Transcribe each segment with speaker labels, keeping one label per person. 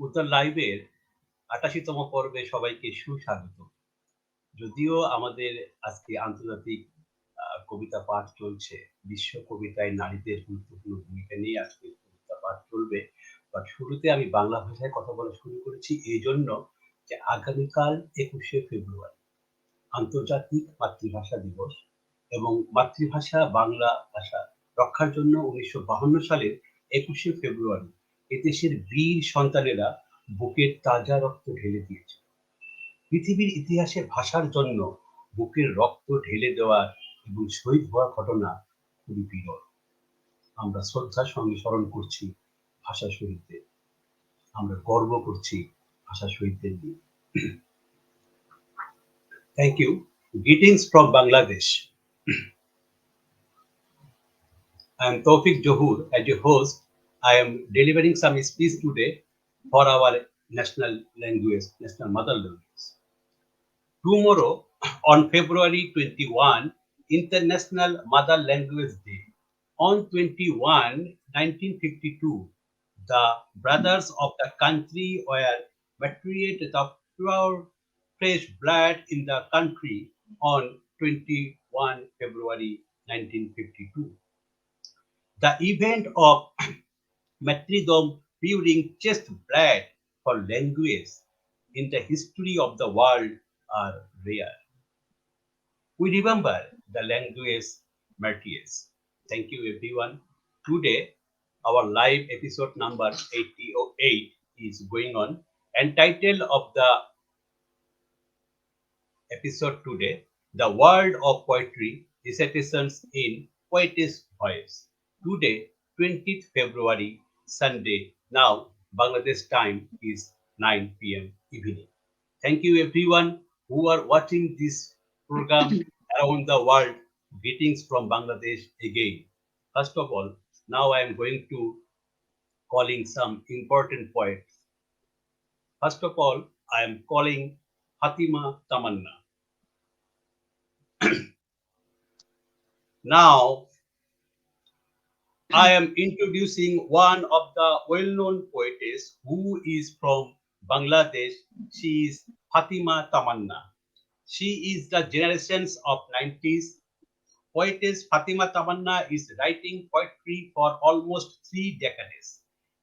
Speaker 1: উত্তর লাইভের ৮৮তম পর্বে সবাইকে সুস্বাগত। যদিও আমাদের আজকে আন্তর্জাতিক কবিতা পাঠ চলছে, বিশ্ব কবিতায় নারীদের গুরুত্বপূর্ণ ভূমিকা নিয়ে আজকে কবিতা পাঠ চলবে। বাট শুরুতে আমি বাংলা ভাষায় কথা বলা শুরু করেছি এই জন্য যে আগামীকাল ২১শে ফেব্রুয়ারি আন্তর্জাতিক মাতৃভাষা দিবস এবং মাতৃভাষা বাংলা ভাষা রক্ষার জন্য ১৯৫২ সালের ২১শে ফেব্রুয়ারি এদেশের বীর সন্তানেরা বুকের তাজা রক্ত ঢেলে দিয়েছে। পৃথিবীর ইতিহাসে ভাষার জন্য বুকের রক্ত ঢেলে দেওয়ার এবং শহীদ হওয়ার ঘটনা খুবই বিরল। আমরা শ্রদ্ধার সঙ্গে স্মরণ করছি ভাষা শহীদদের, আমরা গর্ব করছি ভাষা শহীদদের নিয়ে। Thank you. Greetings from Bangladesh. I am Toufiq Zohur. As your host, I am delivering some speech today for our national language, national mother language. Tomorrow, on February 21, International Mother Language Day. On 21, 1952, the brothers of the country were matriated the pure fresh blood in the country on 21 February 1952. The event of martyrdom pouring chest blood for language in the history of the world are rare. We remember the language martyrs. Thank you everyone. Today, our live episode number 88 is going on, and title of the episode today, The World of Poetry, Recitations in Poetess Voice. Today, 20th February, Sunday. Now, Bangladesh time is 9 p.m. evening. Thank you everyone who are watching this program around the world. Greetings from Bangladesh again. First of all, now I am going to calling some important poets. First of all, I am calling Fatima Tamanna. Now, I am introducing one of the well-known poetess who is from Bangladesh. She is Fatima Tamanna. She is the generations of 90s. Poetess Fatima Tamanna is writing poetry for almost 3 decades.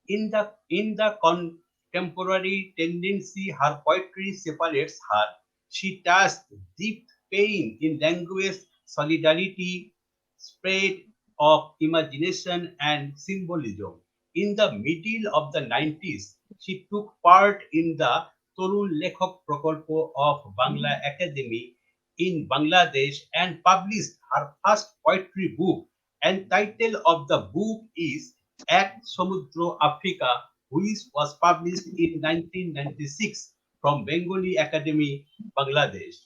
Speaker 1: In the contemporary tendency her poetry separates her. She touched deep pain in language, solidarity, spread of imagination and symbolism. In the middle of the 90s, she took part in the Torun Lekhak Prokolpo of Bangla Academy in Bangladesh and published her first poetry book, and title of the book is Ek Samudro Africa, which was published in 1996 from Bengali Academy, Bangladesh.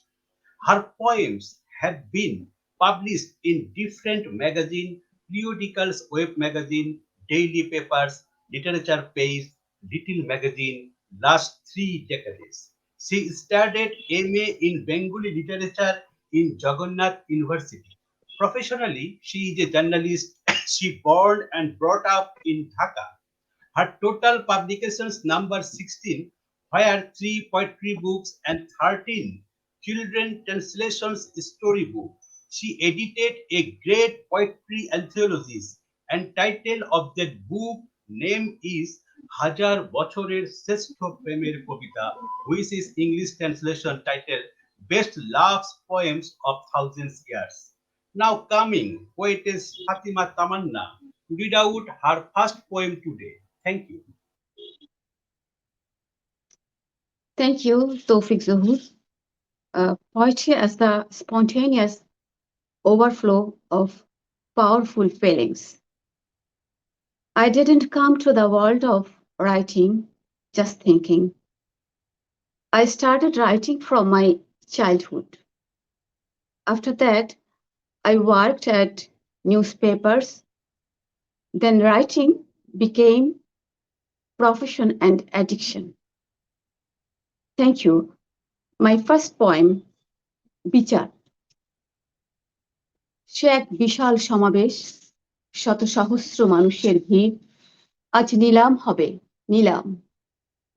Speaker 1: Her poems have been published in different magazines, periodicals, web magazine, daily papers, literature page, little magazine, last 3 decades. She studied MA in Bengali literature in Jagannath University. Professionally, she is a journalist. She born and brought up in Dhaka. Her total publications number 16, where 3 poetry books and 13 children translations storybook. She edited a great poetry anthologies, and title of that book name is Hajar Bochorer Seshtho Premer Kobita, which is English translation title Best Loves Poems of Thousands Years. Now coming, poetess Fatima Tamanna to read out her first poem today. Thank you.
Speaker 2: Thank you, Toufiq Zohur. Poetry as the spontaneous overflow of powerful feelings. I didn't come to the world of writing just thinking. I started writing from my childhood. After that, I worked at newspapers. Then writing became profession and addiction. Thank you. My first poem, বিচার। সে এক বিশাল সমাবেশ, শত সহস্র মানুষের ভিড়, আজ নিলাম হবে নিলাম।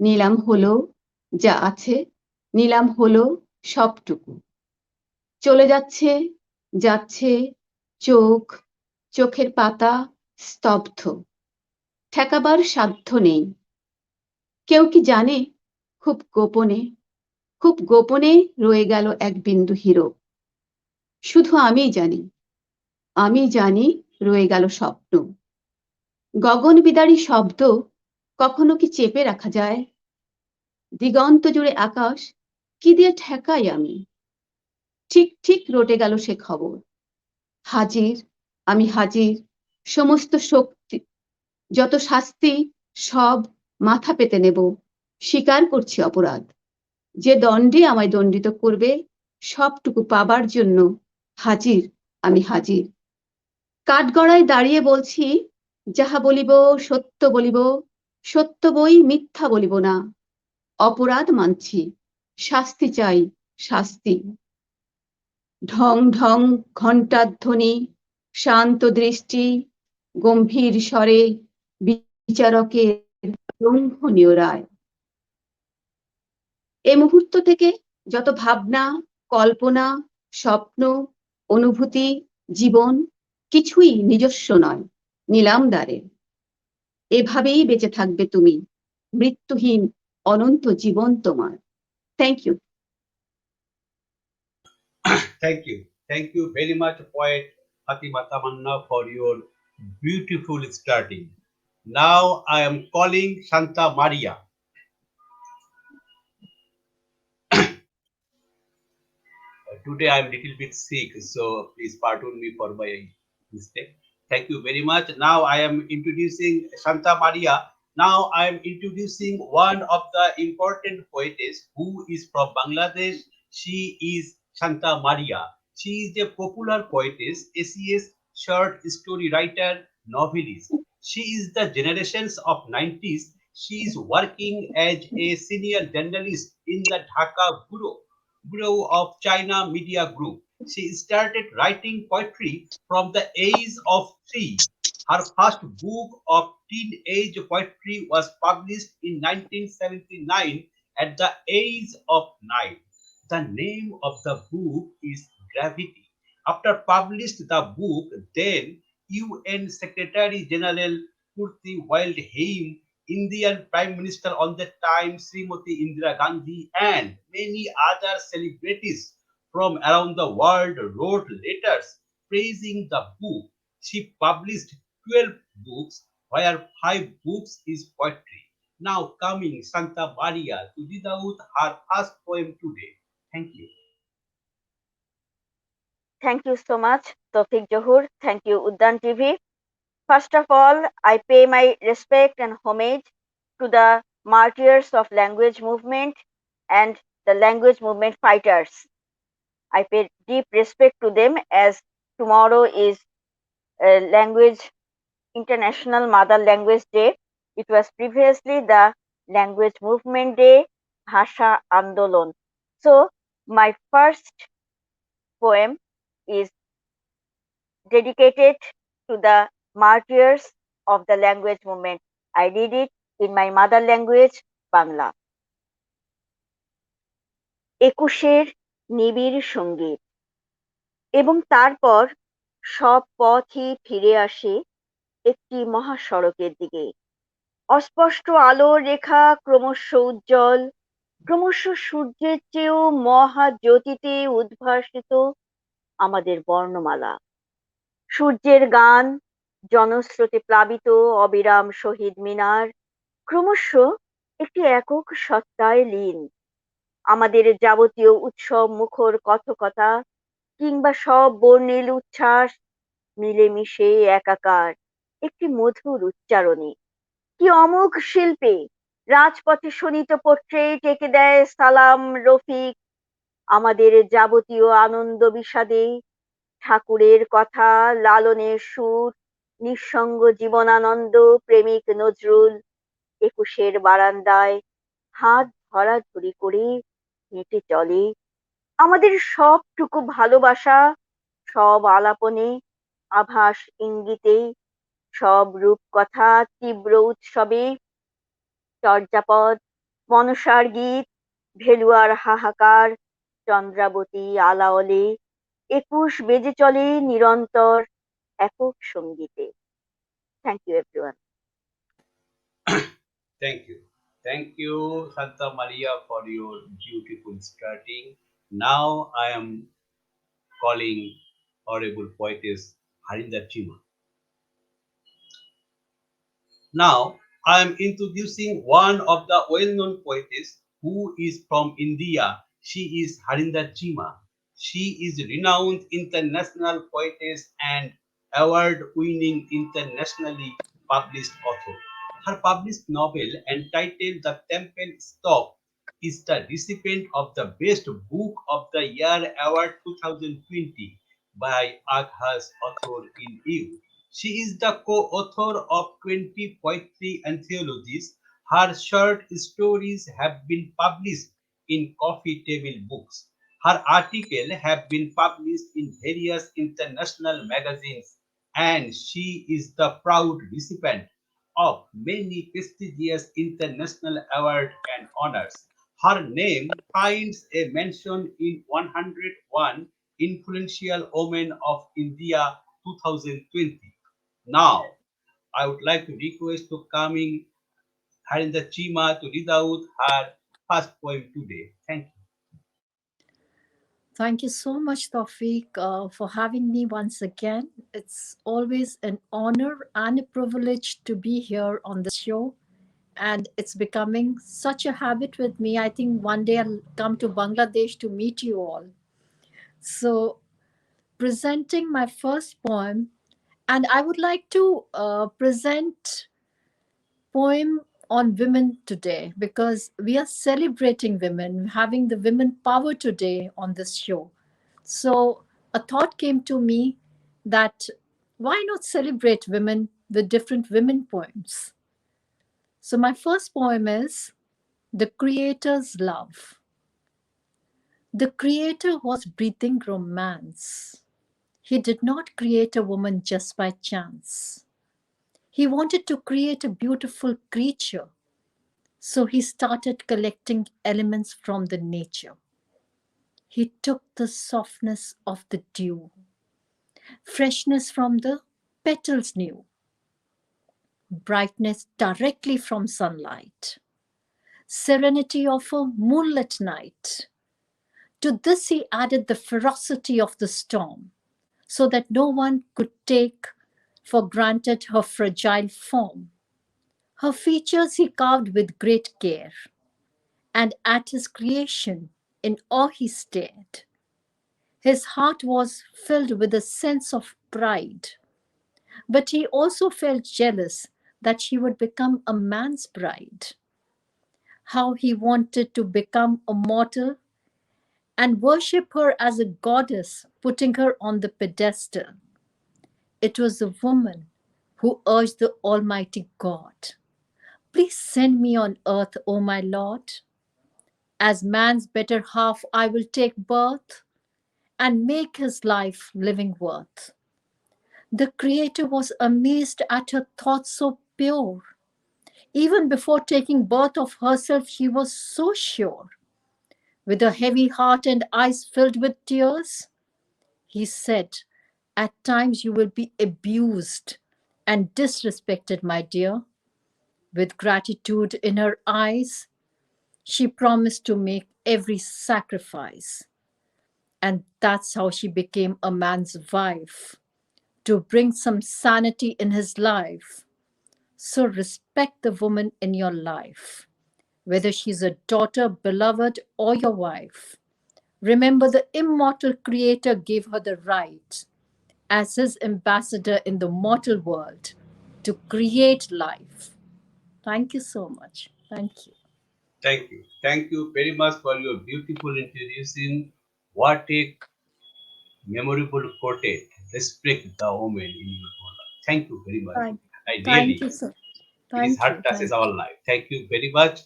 Speaker 2: নিলাম হলো যা আছে, নিলাম হলো সবটুকু। চলে যাচ্ছে, যাচ্ছে চোখ, চোখের পাতা স্তব্ধ, ঠেকাবার সাধ্য নেই। কেউ কি জানে খুব গোপনে, খুব গোপনে রয়ে গেল এক বিন্দু হিরো। শুধু আমিই জানি, আমি জানি রয়ে গেল স্বপ্ন। গগন বিদারী শব্দ কখনো কি চেপে রাখা যায়? দিগন্ত জুড়ে আকাশ কি দিয়ে ঠেকাই আমি? ঠিক ঠিক রটে গেল সে খবর। হাজির, আমি হাজির, সমস্ত শক্তি, যত শাস্তি সব মাথা পেতে নেব। স্বীকার করছি অপরাধ, যে দণ্ডে আমায় দণ্ডিত করবে সবটুকু পাবার জন্য হাজির, আমি হাজির। কাঠগড়ায় দাঁড়িয়ে বলছি, যাহা বলিব সত্য বলিব, সত্য বই মিথ্যা বলিব না। অপরাধ মানছি, শাস্তি চাই, শাস্তি। ঢং ঢং ঘণ্টার ধ্বনি, শান্ত দৃষ্টি, গম্ভীর স্বরে বিচারকের লঙ্ঘনীয় রায়। এ মুহূর্ত থেকে যত ভাবনা, কল্পনা, স্বপ্ন, অনুভূতি, জীবন কিছুই নিজস্ব নয়, নিলাম দ্বারে। এভাবেই বেঁচে থাকবে তুমি, মৃত্যুহীন অনন্ত জীবন তোমার। Thank you.
Speaker 1: Thank you. Thank you very much, poet Fatima Tamanna, for your beautiful starting. Now I am calling Shanta Maria. Today I am little bit sick, so please pardon me for my mistake. Thank you very much. Now I am introducing Santa Maria. Now I am introducing one of the important poetess who is from Bangladesh. She is Santa Maria. She is a popular poetess, essayist, short story writer, novelist. She is the generations of 90s. She is working as a senior journalist in the Dhaka Bureau of China Media Group. She started writing poetry from the age of 3. Her first book of teenage poetry was published in 1979 at the age of 9. The name of the book is Gravity. After published the book, then UN Secretary General Purti Wild Haim, Indian Prime Minister on that time, Srimati Indira Gandhi, and many other celebrities from around the world wrote letters praising the book. She published 12 books, where 5 books is poetry. Now coming Santa Maria to read out her first poem today. Thank you.
Speaker 3: Thank you so much, Toufiq Zohur. Thank you, Uddan TV. First of all, I pay my respect and homage to the martyrs of language movement and the language movement fighters. I pay deep respect to them as tomorrow is Language International Mother Language Day. It was previously the Language Movement Day, Bhasha Andolon. So my first poem is dedicated to the martyrs of the language movement. I read it in my mother language, Bangla. একুশের নিবিড় সঙ্গীত এবং তারপর সব পথই ফিরে আসে একটি মহাসড়কের দিকে। অস্পষ্ট আলোর রেখা ক্রমশ উজ্জ্বল, ক্রমশ সূর্যের চেয়েও মহাজ্যোতিতে উদ্ভাসিত আমাদের বর্ণমালা। সূর্যের গান, জনস্রোতে প্লাবিত অবিরাম শহীদ মিনার ক্রমশ একটি একক সত্তায় লীন। আমাদের যাবতীয় উৎসব মুখর কথকতা কিংবা সব বর্ণিল উচ্ছ্বাস মিলেমিশে একাকার একটি মধুর উচ্চারণে। কি অমোঘ শিল্পে রাজপথে শোনিত পোট্রেট এঁকে দেয় সালাম রফিক আমাদের যাবতীয় আনন্দ বিষাদে। ঠাকুরের কথা, লালনের সুর, নিঃসঙ্গ জীবনানন্দ, প্রেমিক নজরুল একুশের বারান্দায় হাত ধরাধরি করে হেঁটে চলে। আমাদের সবটুকু ভালোবাসা, সব আলাপনে, আভাস ইঙ্গিতে, সব রূপকথা তীব্র উৎসবে, চর্যাপদ মনসার গীত, ভেলুয়ার হাহাকার, চন্দ্রাবতী আলাওলে, ২১ বেজে চলে নিরন্তর একক সঙ্গীতে। Thank you everyone.
Speaker 1: Thank you. Thank you, Santa Maria, for your beautiful starting. Now I am calling Honorable Poetess Harinder Cheema. Now I am introducing one of the well-known poetess who is from India. She is Harinder Cheema. She is renowned international poetess and award-winning internationally published author. Her published novel entitled The Temple Stop is the recipient of the Best Book of the Year Award 2020 by Aghas Author in EU. She is the co-author of 20 poetry anthologies. Her short stories have been published in coffee table books. Her articles have been published in various international magazines, and she is the proud recipient of many prestigious international awards and honors. Her name finds a mention in 101 Influential Women of India 2020. Now, I would like to request to coming Harinder Cheema to read out her first poem today. Thank you.
Speaker 4: Thank you so much, Tawfiq, for having me once again. It's always an honor and a privilege to be here on this show. And it's becoming such a habit with me. I think one day I'll come to Bangladesh to meet you all. So, presenting my first poem, and I would like to present poem on women today because we are celebrating women, having the women power today on this show. So a thought came to me that why not celebrate women with different women poems? So my first poem is The Creator's Love. The Creator was breathing romance. He did not create a woman just by chance. He wanted to create a beautiful creature. So he started collecting elements from the nature. He took the softness of the dew, freshness from the petals new, brightness directly from sunlight, serenity of a moonlit night. To this he added the ferocity of the storm, so that no one could take for granted her fragile form. Her features he carved with great care, and at his creation in awe he stared. His heart was filled with a sense of pride, but he also felt jealous that she would become a man's bride. How he wanted to become a mortal and worship her as a goddess, putting her on the pedestal. It was the woman who urged the Almighty God, "Please send me on earth, O my Lord. As man's better half, I will take birth and make his life living worth." The Creator was amazed at her thoughts so pure. Even before taking birth of herself, she was so sure. With a heavy heart and eyes filled with tears, he said, "At times you will be abused and disrespected, my dear." With gratitude in her eyes, she promised to make every sacrifice. And that's how she became a man's wife, to bring some sanity in his life. So respect the woman in your life, whether she's a daughter, beloved, or your wife. Remember, the immortal Creator gave her the right, as his ambassador in the mortal world, to create life. Thank you so much. Thank you.
Speaker 1: Thank you. Thank you very much for your beautiful introduction. What a memorable quartet. Respect the woman in your honor. Thank you very much.
Speaker 4: Thank,
Speaker 1: I
Speaker 4: thank
Speaker 1: really,
Speaker 4: you, sir.
Speaker 1: it is
Speaker 4: Thank
Speaker 1: heart
Speaker 4: you.
Speaker 1: touches
Speaker 4: Thank
Speaker 1: our
Speaker 4: you.
Speaker 1: life. Thank you very much.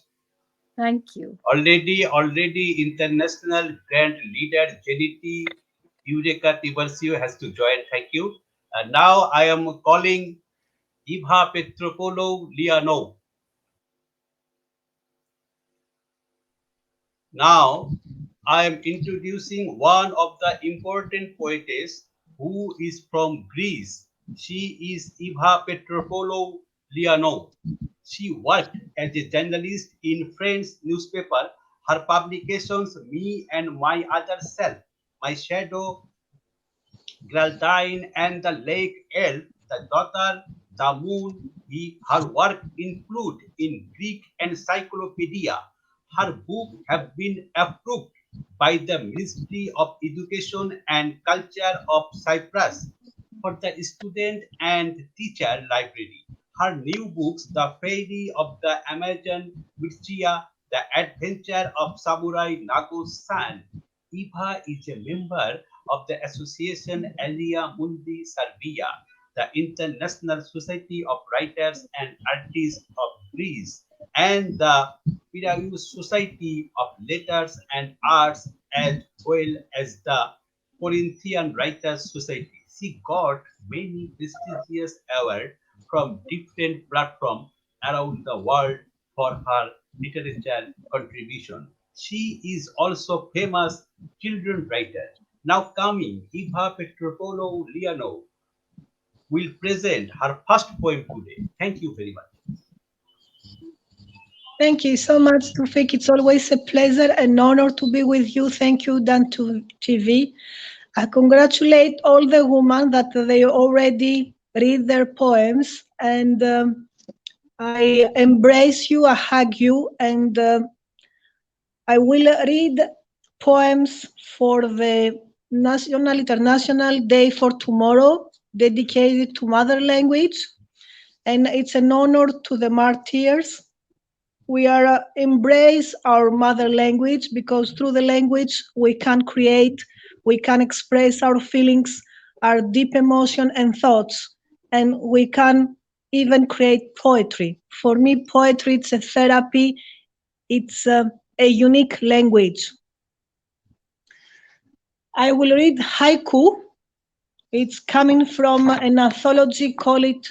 Speaker 4: Thank you.
Speaker 1: Already international brand leader Jeanette Eureka Tiburcio has to join. Thank you. Now I am calling Eva Petropoulou Lianou. Now, I am introducing one of the important poetess who is from Greece. She is Eva Petropoulou Lianou. She worked as a journalist in French newspaper. Her publications, Me and My Other Self, My Shadow, Geraldine and the Lake Elf, the daughter, the moon. Her work include in Greek encyclopedia. Her book have been approved by the Ministry of Education and Culture of Cyprus for the student and teacher library. Her new books, The Fairy of the Amazon Mircea, The Adventure of Samurai Nago's Son. Eva is a member of the Association Alia Mundi Serbia, the International Society of Writers and Artists of Greece, and the Piraeus Society of Letters and Arts, as well as the Corinthian Writers Society. She got many prestigious awards from different platforms around the world for her literature contribution. She is also famous children writer. Now coming, Eva Petropoulou Lianou will present her first poem today. Thank you very much.
Speaker 5: Thank you so much, Toufiq. It's always a pleasure and honor to be with you. Thank you, Uddan TV. I congratulate all the women that they already read their poems, and I embrace you, I hug you, and I will read poems for the National International Day for tomorrow, dedicated to mother language, and it's an honor to the martyrs. We are embrace our mother language because through the language we can create, we can express our feelings, our deep emotion and thoughts, and we can even create poetry. For me, poetry it's a therapy. It's a unique language. I will read haiku. It's coming from an anthology, call it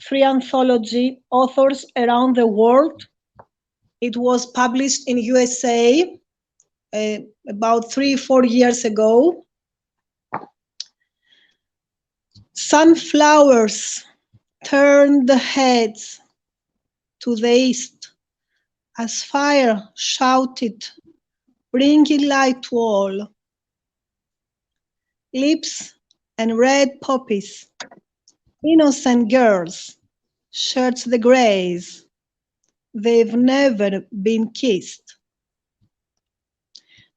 Speaker 5: Free Anthology, Authors Around the World. It was published in USA about 3-4 years ago. Sunflowers turned the heads to the east as fire shouted, bringing light to all. Lips and red poppies, innocent girls, shirts the grays. They've never been kissed.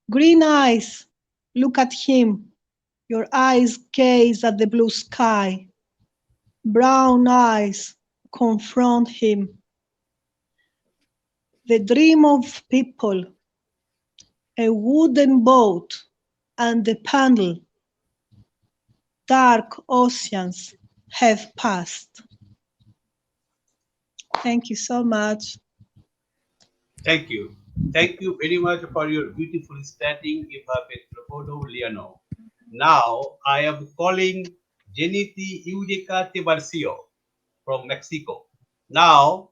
Speaker 5: Green eyes, look at him. Your eyes gaze at the blue sky. Brown eyes confront him. The dream of people, a wooden boat and a paddle. Dark oceans have passed. Thank you so much.
Speaker 1: Thank you. Thank you very much for your beautiful starting, Eva Petropoulou Lianou. Now I am calling Jeanette Eureka Tiburcio from Mexico. Now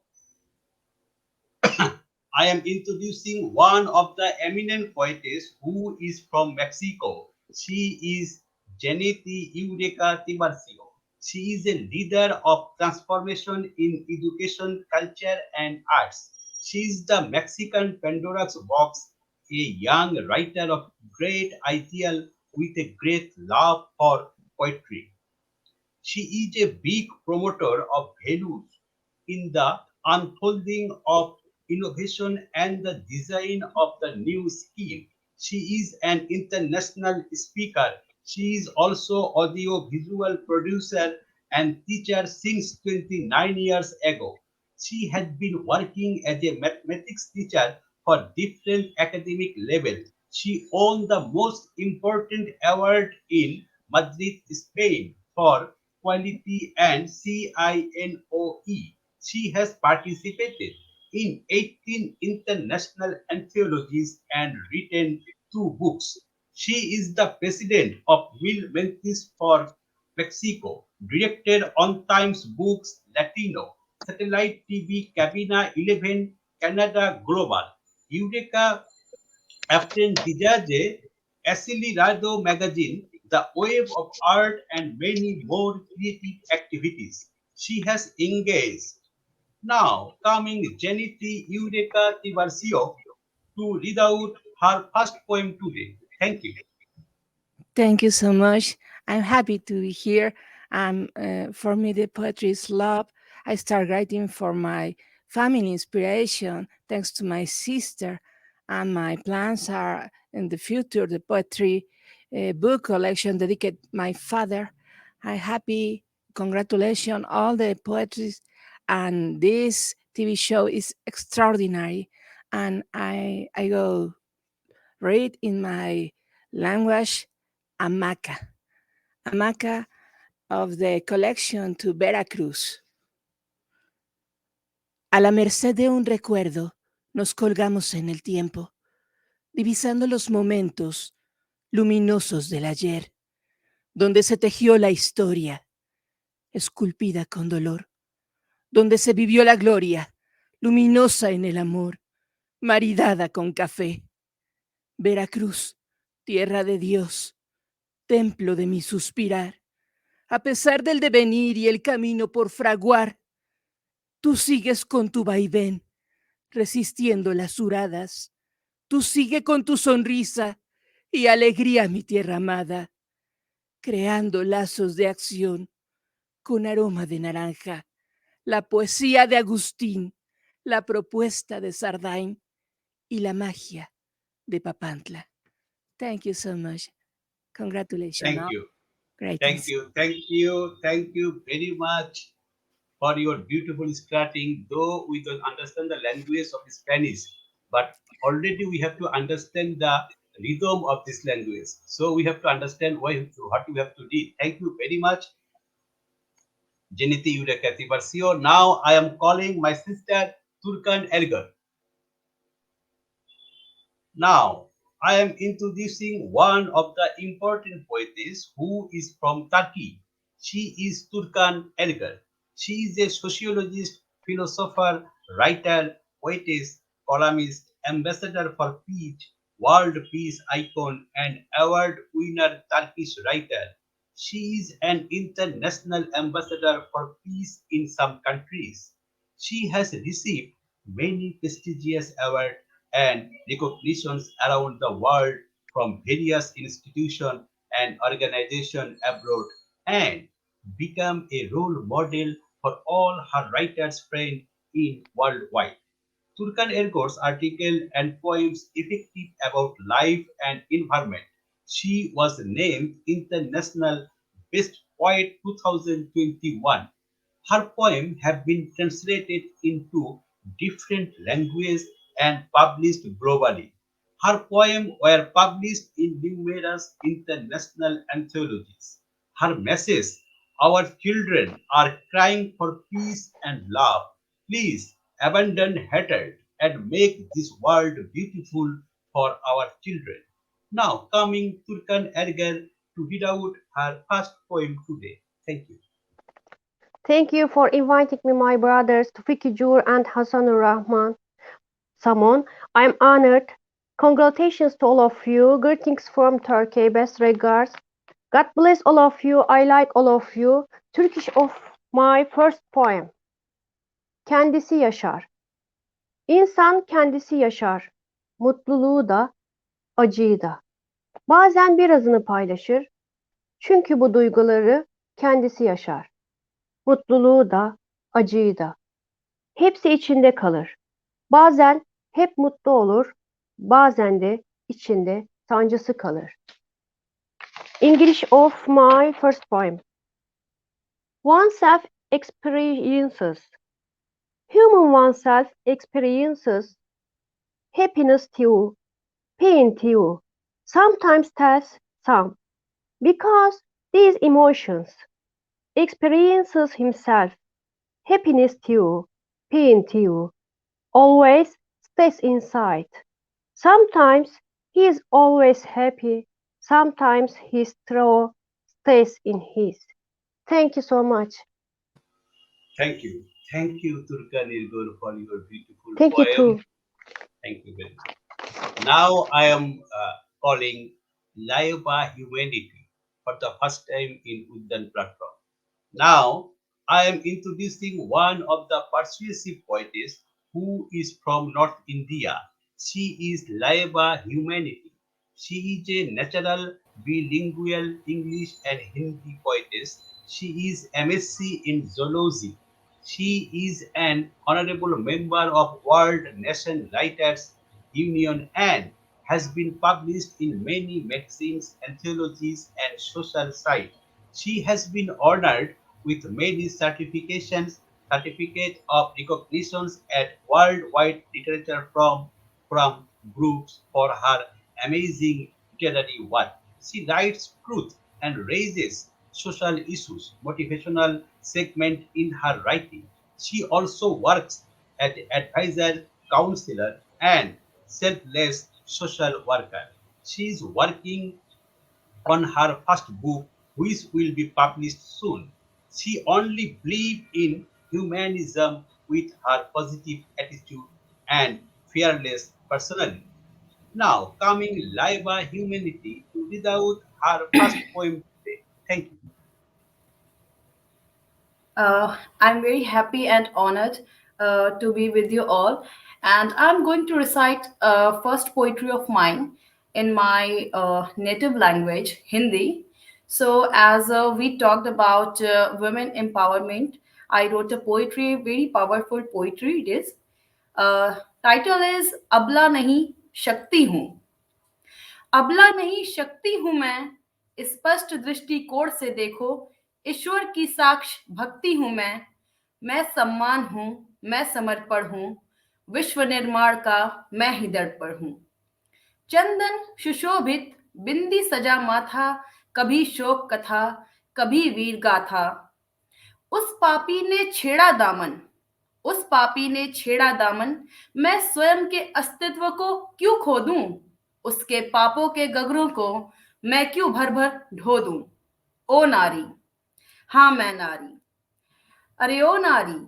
Speaker 1: I am introducing one of the eminent poetess who is from Mexico. She is Jeanette Eureka Tiburcio. She is a leader of transformation in education, culture, and arts. She is the Mexican Pandora's box, a young writer of great ideal with a great love for poetry. She is a big promoter of values in the unfolding of innovation and the design of the new scheme. She is an international speaker. She is also audio-visual producer and teacher since 29 years ago. She has been working as a mathematics teacher for different academic levels. She won the most important award in Madrid, Spain for quality and CINOE. She has participated in 18 international anthologies and written 2 books. She is the president of Mil Mentis for Mexico, directed on Times Books Latino, Satellite TV Cabina 11, Canada Global, Eureka After Dijaje, Acelerado magazine, the wave of art and many more creative activities she has engaged. Now coming Jeanette Eureka Tiburcio to read out her first poem today. Thank you.
Speaker 6: Thank you so much. I'm happy to be here. For me, the poetry is love. I start writing for my family inspiration, thanks to my sister. And my plans are in the future, the poetry book collection dedicated my father. I'm happy. Congratulations, all the poetry. And this TV show is extraordinary. And I go read in my language hamaca, hamaca of the collection to Veracruz. A la merced de un recuerdo, nos colgamos en el tiempo, divisando los momentos luminosos del ayer, donde se tejió la historia, esculpida con dolor, donde se vivió la gloria, luminosa en el amor, maridada con café. Veracruz, tierra de Dios, templo de mi suspirar. A pesar del devenir y el camino por fraguar, tú sigues con tu vaivén, resistiendo las huradas. Tú sigue con tu sonrisa y alegría, mi tierra amada, creando lazos de acción con aroma de naranja, la poesía de Agustín, la propuesta de Sardain y la magia de Papantla. Thank you so much. Congratulations.
Speaker 1: Thank you.
Speaker 6: Greatness.
Speaker 1: Thank you very much for your beautiful starting. Though we don't understand the language of Spanish, but already we have to understand the rhythm of this language. So we have to understand what you have to do. Thank you very much, Jeanette Eureka Tiburcio. Now I am calling my sister Turkan Ergor. Now, I am introducing one of the important poetess who is from Turkey. She is Turkan Ergor. She is a sociologist, philosopher, writer, poetess, columnist, ambassador for peace, world peace icon, and award winner Turkish writer. She is an international ambassador for peace in some countries. She has received many prestigious awards and recognitions around the world from various institutions and organizations abroad and become a role model for all her writers friends in worldwide. Turkan Ergor's article and poems effective about life and environment. She was named International Best Poet 2021. Her poems have been translated into different languages and published globally. Her poems were published in numerous international anthologies. Her message, our children are crying for peace and love. Please abandon hatred and make this world beautiful for our children. Now coming Turkan Ergel to read out her first poem today. Thank you.
Speaker 7: Thank you for inviting me, my brothers Toufiq Zohur and Hassanur Rahman Samon. I am honored. Congratulations to all of you. Greetings from Turkey. Best regards. God bless all of you. I like all of you. Turkish of my first poem. Kendisi yaşar. İnsan kendisi yaşar. Mutluluğu da, acıyı da. Bazen birazını paylaşır. Çünkü bu duyguları kendisi yaşar. Mutluluğu da, acıyı da. Hepsi içinde kalır. Bazen hep mutlu olur, bazen de içinde sancısı kalır. English of my first poem. Oneself experiences. Human oneself experiences happiness too, pain too, sometimes tells some, because these emotions experiences himself, happiness too, pain too, always stays inside. Sometimes he is always happy, sometimes his throw stays in his. Thank you so much.
Speaker 1: Thank you. Thank you, Turkan Ergor, for your beautiful
Speaker 7: Thank you
Speaker 1: poem.
Speaker 7: too.
Speaker 1: Thank you very much. Now I am calling Layeba humanity for the first time in Uddan platform. Now I am introducing one of the persuasive poetess who is from North India. She is Layeba humanity. She is a natural bilingual English and Hindi poetess. She is MSc in zoology. She is an honorable member of World Nation Writers Union and has been published in many magazines, anthologies, and social sites. She has been honored with many certificate of recognitions at worldwide literature from groups for her amazing literary work. She writes truth and raises social issues, motivational segment in her writing. She also works as advisor, counselor, and selfless social worker. She is working on her first book, which will be published soon. She only believes in humanism with her positive attitude and fearless personality. Now, coming live by humanity to read out her first poem today. Thank you.
Speaker 8: I'm very happy and honored to be with you all. And I'm going to recite first poetry of mine in my native language, Hindi. So, as we talked about women empowerment, I wrote a poetry, very powerful poetry it is. Uh, Title is Abla Nahi Shakti Hoon. अबला नहीं शक्ति हूं मैं स्पष्ट दृष्टिकोण से देखो ईश्वर की साक्ष भक्ति हूं मैं सम्मान हूं मैं समर्पण हूं विश्व निर्माण का मैं ही दर्पण हूं चंदन सुशोभित बिंदी सजा माथा कभी शोक कथा कभी वीर गाथा उस पापी ने छेड़ा दामन उस पापी ने छेड़ा दामन मैं स्वयं के अस्तित्व को क्यों खो दूं उसके पापों के गगरों को मैं क्यों भर भर ढो दूं ओ नारी हाँ मैं नारी अरे ओ नारी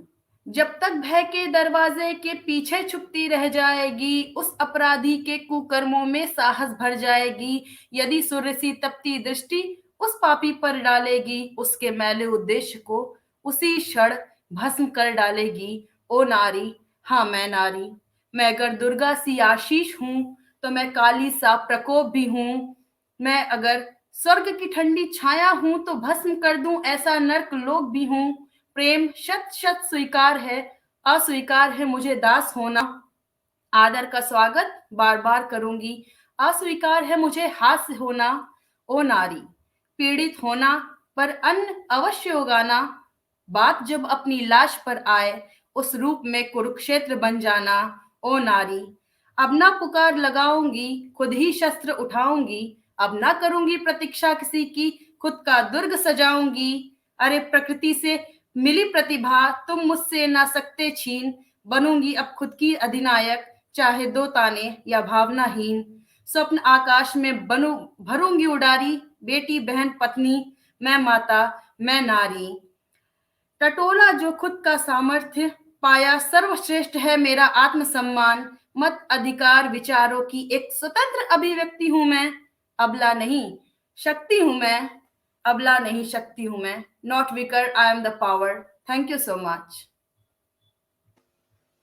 Speaker 8: जब तक भय के दरवाजे के पीछे छुपती रह जाएगी उस अपराधी के कुकर्मों में साहस भर जाएगी यदि सूर्य सी तपती दृष्टि उस पापी पर डालेगी उसके मैले उद्देश्य को उसी क्षण भस्म कर डालेगी ओ नारी हाँ मैं नारी मैं अगर दुर्गा सी आशीष हूं तो मैं काली सा प्रकोप भी हूं मैं अगर स्वर्ग की ठंडी छाया हूं तो भस्म कर दूं ऐसा नर्क लोक भी हूं प्रेम शत शत स्वीकार है अस्वीकार है मुझे दास होना आदर का स्वागत बार बार करूंगी अस्वीकार है मुझे हास्य होना ओ नारी पीड़ित होना पर अन्न अवश्य उगाना बात जब अपनी लाश पर आए उस रूप में कुरुक्षेत्र बन जाना ओ नारी अब ना पुकार लगाऊंगी खुद ही शस्त्र उठाऊंगी अब ना करूंगी प्रतीक्षा किसी की खुद का दुर्ग सजाऊंगी अरे प्रकृति से मिली प्रतिभा तुम मुझसे ना सकते छीन बनूंगी अब खुद की अधिनायक चाहे दो ताने या भावनाहीन स्वप्न आकाश में बनू भरूंगी उडारी बेटी बहन पत्नी मैं माता मैं नारी टटोला जो खुद का सामर्थ्य पाया सर्वश्रेष्ठ है मेरा आत्मसम्मान मत अधिकार विचारों की एक स्वतंत्र अभिव्यक्ति हूं मैं अबला नहीं शक्ति हूं मैं अबला नहीं शक्ति हूं मैं not weaker I am the power thank you so much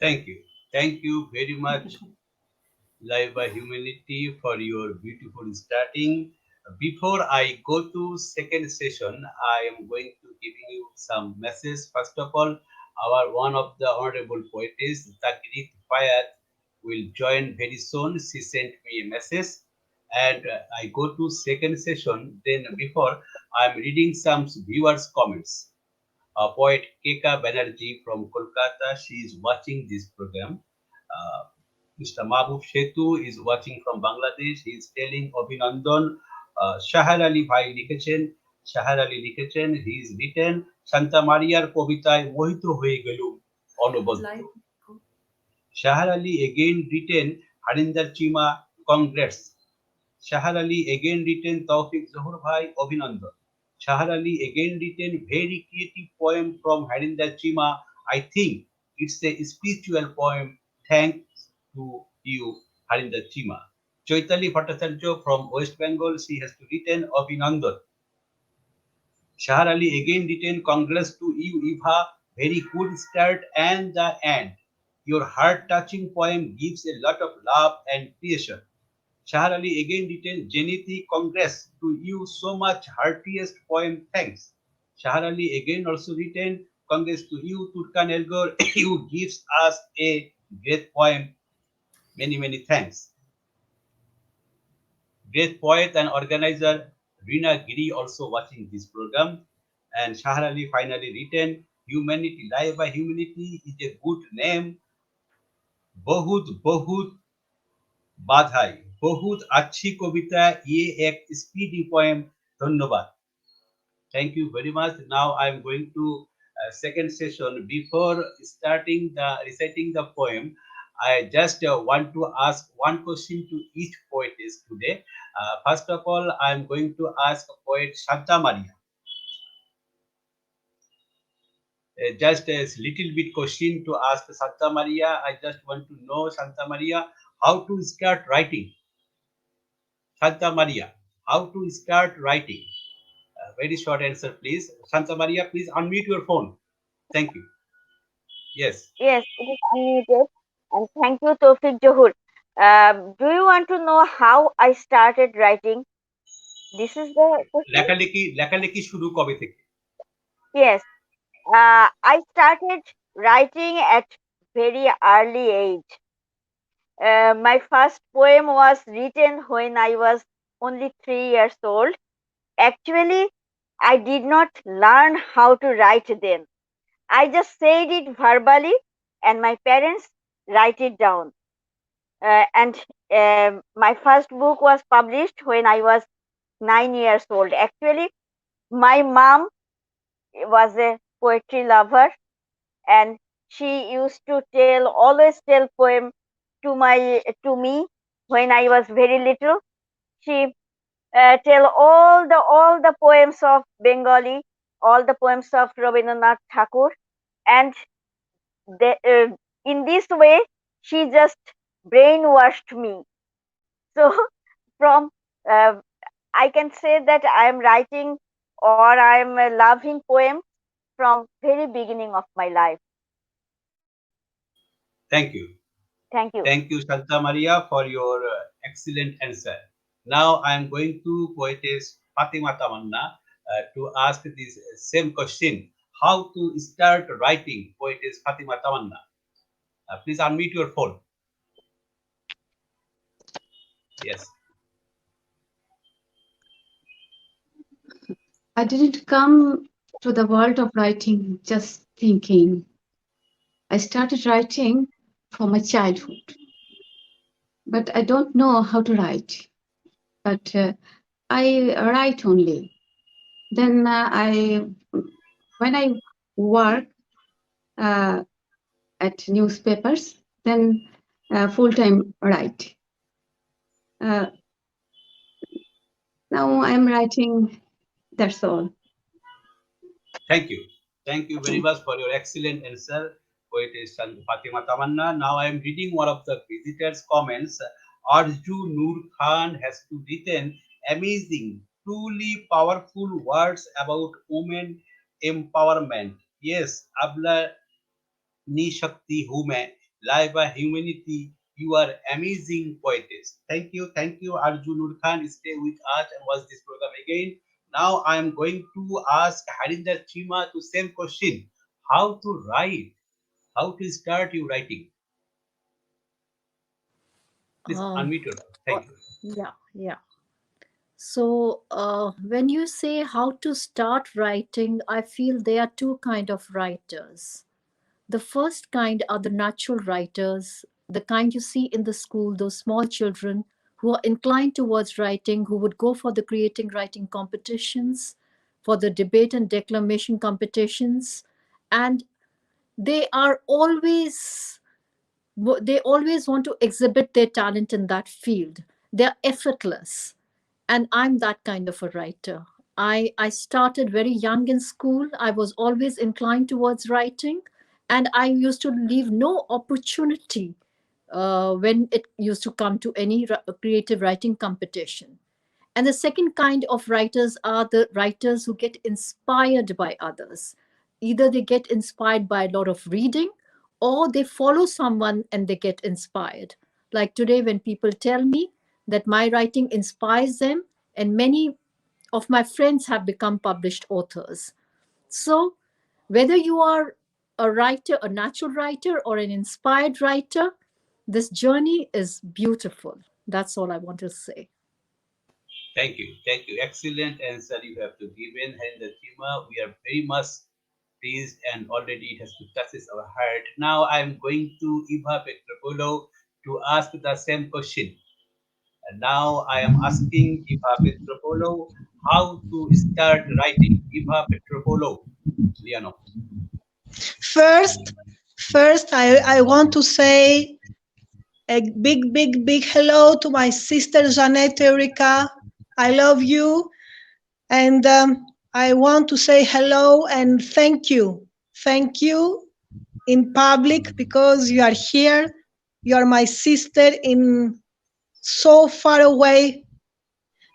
Speaker 1: Thank you. Thank you very much, Live by Humanity, for your beautiful starting. Before I go to second session, I am going to giving you some message. First of all, our one of the honorable poetess, Taghrid Fayad, will join very soon. She sent me a message, and I go to second session. Then before, I am reading some viewers' comments. Poet Keka Banerjee from Kolkata, she is watching this program. Mr. Mahbub Shetu is watching from Bangladesh. He is telling Abhinandan, Shahar Ali Bhai লিখেছেন, Shahar Ali লিখেছেন, he is written, Santa Mariar কবিতায় মোহিত হয়ে গেলুম অনবদ্য. Shahar Ali again written, Harinder Cheema, congrats. Shahar Ali again written, Toufiq Zohur Bhai, Abhinandan. Shahar Ali again written, very creative poem from Harinder Cheema. I think it's a spiritual poem. Thanks to you, Harinder Cheema. Chaitali Bhattacharya from West Bengal, she has written Abhinandan. Shahar Ali again written Congress to you, Eva. Very good start and the end. Your heart-touching poem gives a lot of love and creation. Shahar Ali again written Jeanette, Congress to you, so much heartiest poem, thanks. Shahar Ali again also written Congress to you, Turkan Ergor, you gives us a great poem, many thanks. Great poet and organizer Rina Giri also watching this program. And Shahar Ali finally written Humanity, Layeba Humanity is a good name. बहुत বাধাই बहुत अच्छी कविता ये एक speedy poem धन्यवाद. Thank you very much. Now I am going to second session. Before starting the reciting the poem, I just want to ask one question to each poetess today. First of all, I am going to ask poet Shanta Maria. Just a little bit question to ask Santa Maria. I just want to know, Santa Maria, how to start writing. Santa Maria, how to start writing? Very short answer, please. Santa Maria, please unmute your phone. Thank you. Yes.
Speaker 3: Yes, it is unmuted. And thank you, Toufiq Zohur. Do you want to know how I started writing? This is the question.
Speaker 1: লেখালেখি শুরু কবে থেকে?
Speaker 3: Yes, I started writing at very early age. My first poem was written when I was only 3 years old. Actually, I did not learn how to write then. I just said it verbally, and my parents write it down. And my first book was published when I was 9 years old. Actually, my mom was a poetry lover, and she used to always tell poem to me when I was very little. She tell all the poems of Bengali, all the poems of Rabindranath Thakur, and in this way she just brainwashed me. So from uh, I can say that I am writing or I am loving poems from very beginning of my life.
Speaker 1: Thank you.
Speaker 3: Thank you.
Speaker 1: Thank you, Santa Maria, for your excellent answer. Now I am going to poetess Fatima Tamanna to ask this same question. How to start writing, poetess Fatima Tamanna? Please unmute your phone. Yes.
Speaker 2: I didn't come to the world of writing just thinking. I started writing from my childhood. But I don't know how to write. But I write only. Then when I work at newspapers, then full-time write. Now I'm writing, that's all.
Speaker 1: Thank you. Thank you very much for your excellent answer, poetess Fatima Tamanna. Now I am reading one of the visitors' comments. Arju Noor Khan has written amazing, truly powerful words about women empowerment. Yes, Abla Ni Shakti Hume, Laiba Humanity, you are amazing poetess. Thank you, Arju Noor Khan. Stay with us and watch this program again. Now I am going to ask Harinder Cheema the same question. How to write? How to start your writing? Please unmute your. Thank you.
Speaker 4: Yeah. So when you say how to start writing, I feel there are two kind of writers. The first kind are the natural writers, the kind you see in the school, those small children who are inclined towards writing, who would go for the creating writing competitions, for the debate and declamation competitions, and they are always they always want to exhibit their talent in that field. They're effortless. And I'm that kind of a writer. I started very young in school. I was always inclined towards writing, and I used to leave no opportunity when it used to come to any creative writing competition. And the second kind of writers are the writers who get inspired by others. Either they get inspired by a lot of reading, or they follow someone and they get inspired. Like today, when people tell me that my writing inspires them, and many of my friends have become published authors. So, whether you are a writer, a natural writer, or an inspired writer, this journey is beautiful. That's all I want to say.
Speaker 1: Thank you. Thank you. Excellent answer you have to give in. And the Cheema, we are very much pleased and already it has to touches our heart. Now I'm going to Eva Petropoulou to ask the same question. And now I am asking Eva Petropoulou how to start writing. Eva Petropoulou, Lianou.
Speaker 5: First, I want to say a big hello to my sister Jeanette, Eureka. I love you. And I want to say hello and thank you. Thank you in public because you are here. You are my sister in so far away,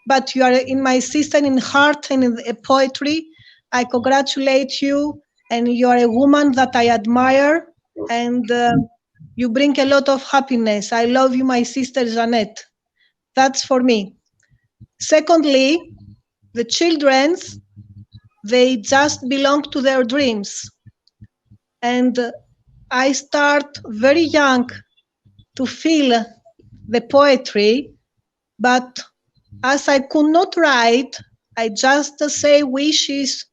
Speaker 5: but you are in my sister in heart and in the poetry. I congratulate you, and you are a woman that I admire, and you bring a lot of happiness. I love you, my sister Jeanette. That's for me. Secondly, the children's, they just belong to their dreams. And I start very young to feel the poetry, but as I could not write, I just say wishes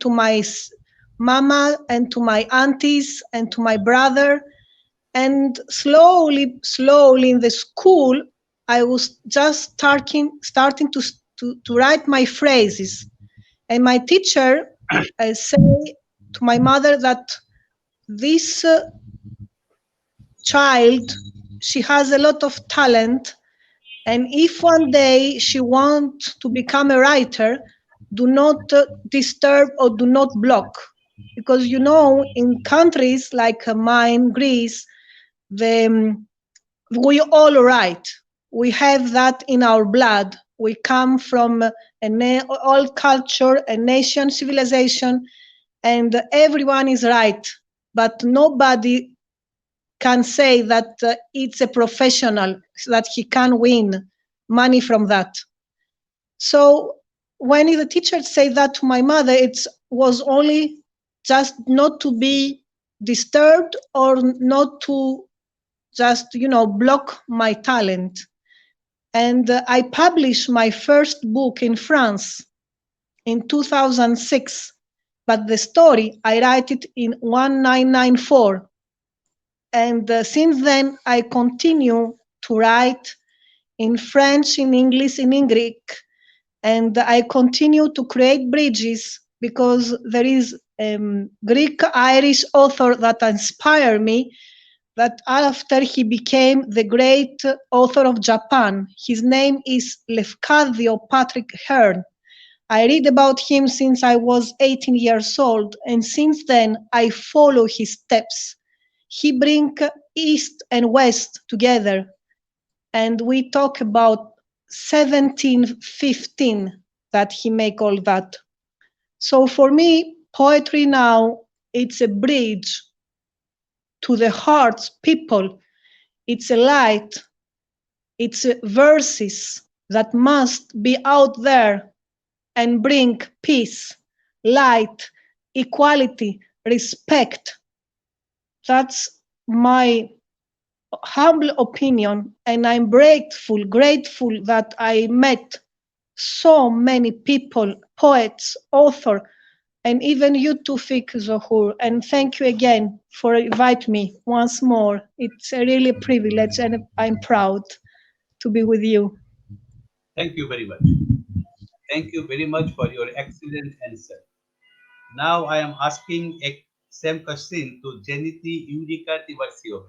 Speaker 5: to my mama and to my aunties and to my brother. And slowly in the school, I was just starting to write my phrases. And my teacher say to my mother that this child, she has a lot of talent, and if one day she wants to become a writer, do not disturb or do not block. Because you know, in countries like mine, Greece, we all write. We have that in our blood. We come from all culture, a nation, civilization, and everyone is right. But nobody can say that it's a professional, that he can win money from that. So when the teacher said that to my mother, it was only just not to be disturbed or not to just, block my talent. And I published my first book in France in 2006, but the story, I write it in 1994. And since then, I continue to write in French, in English, in Greek, and I continue to create bridges because there is a Greek-Irish author that inspired me, that after he became the great author of Japan. His name is Lefkadio Patrick Hearn. I read about him since I was 18 years old, and since then I follow his steps. He brings East and West together, and we talk about 1715 that he make all that. So for me, poetry now, it's a bridge to the hearts, people. It's a light. It's verses that must be out there and bring peace, light, equality, respect. That's my humble opinion, and I'm grateful that I met so many people, poets, authors, and even you, Toufiq Zohur. And thank you again for inviting me once more. It's a really privilege, and I'm proud to be with you.
Speaker 1: Thank you very much. Thank you very much for your excellent answer. Now I am asking a same question to Jeanette Eureka Tiburcio.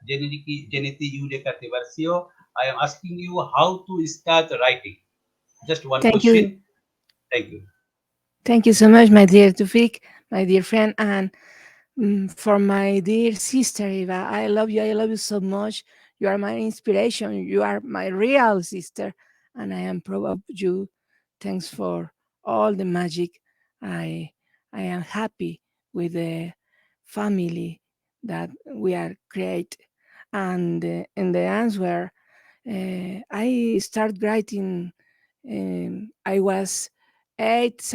Speaker 1: Jeanette Eureka Tiburcio, I am asking you how to start writing. Just one
Speaker 6: Thank you.
Speaker 1: question. Thank you.
Speaker 6: Thank you so much, my dear Toufiq, my dear friend. And For my dear sister Eva, I love you so much. You are my inspiration. You are my real sister, and I am proud of you. Thanks for all the magic. I I am happy with the family that we are create. And in the answer, I start writing. I was 8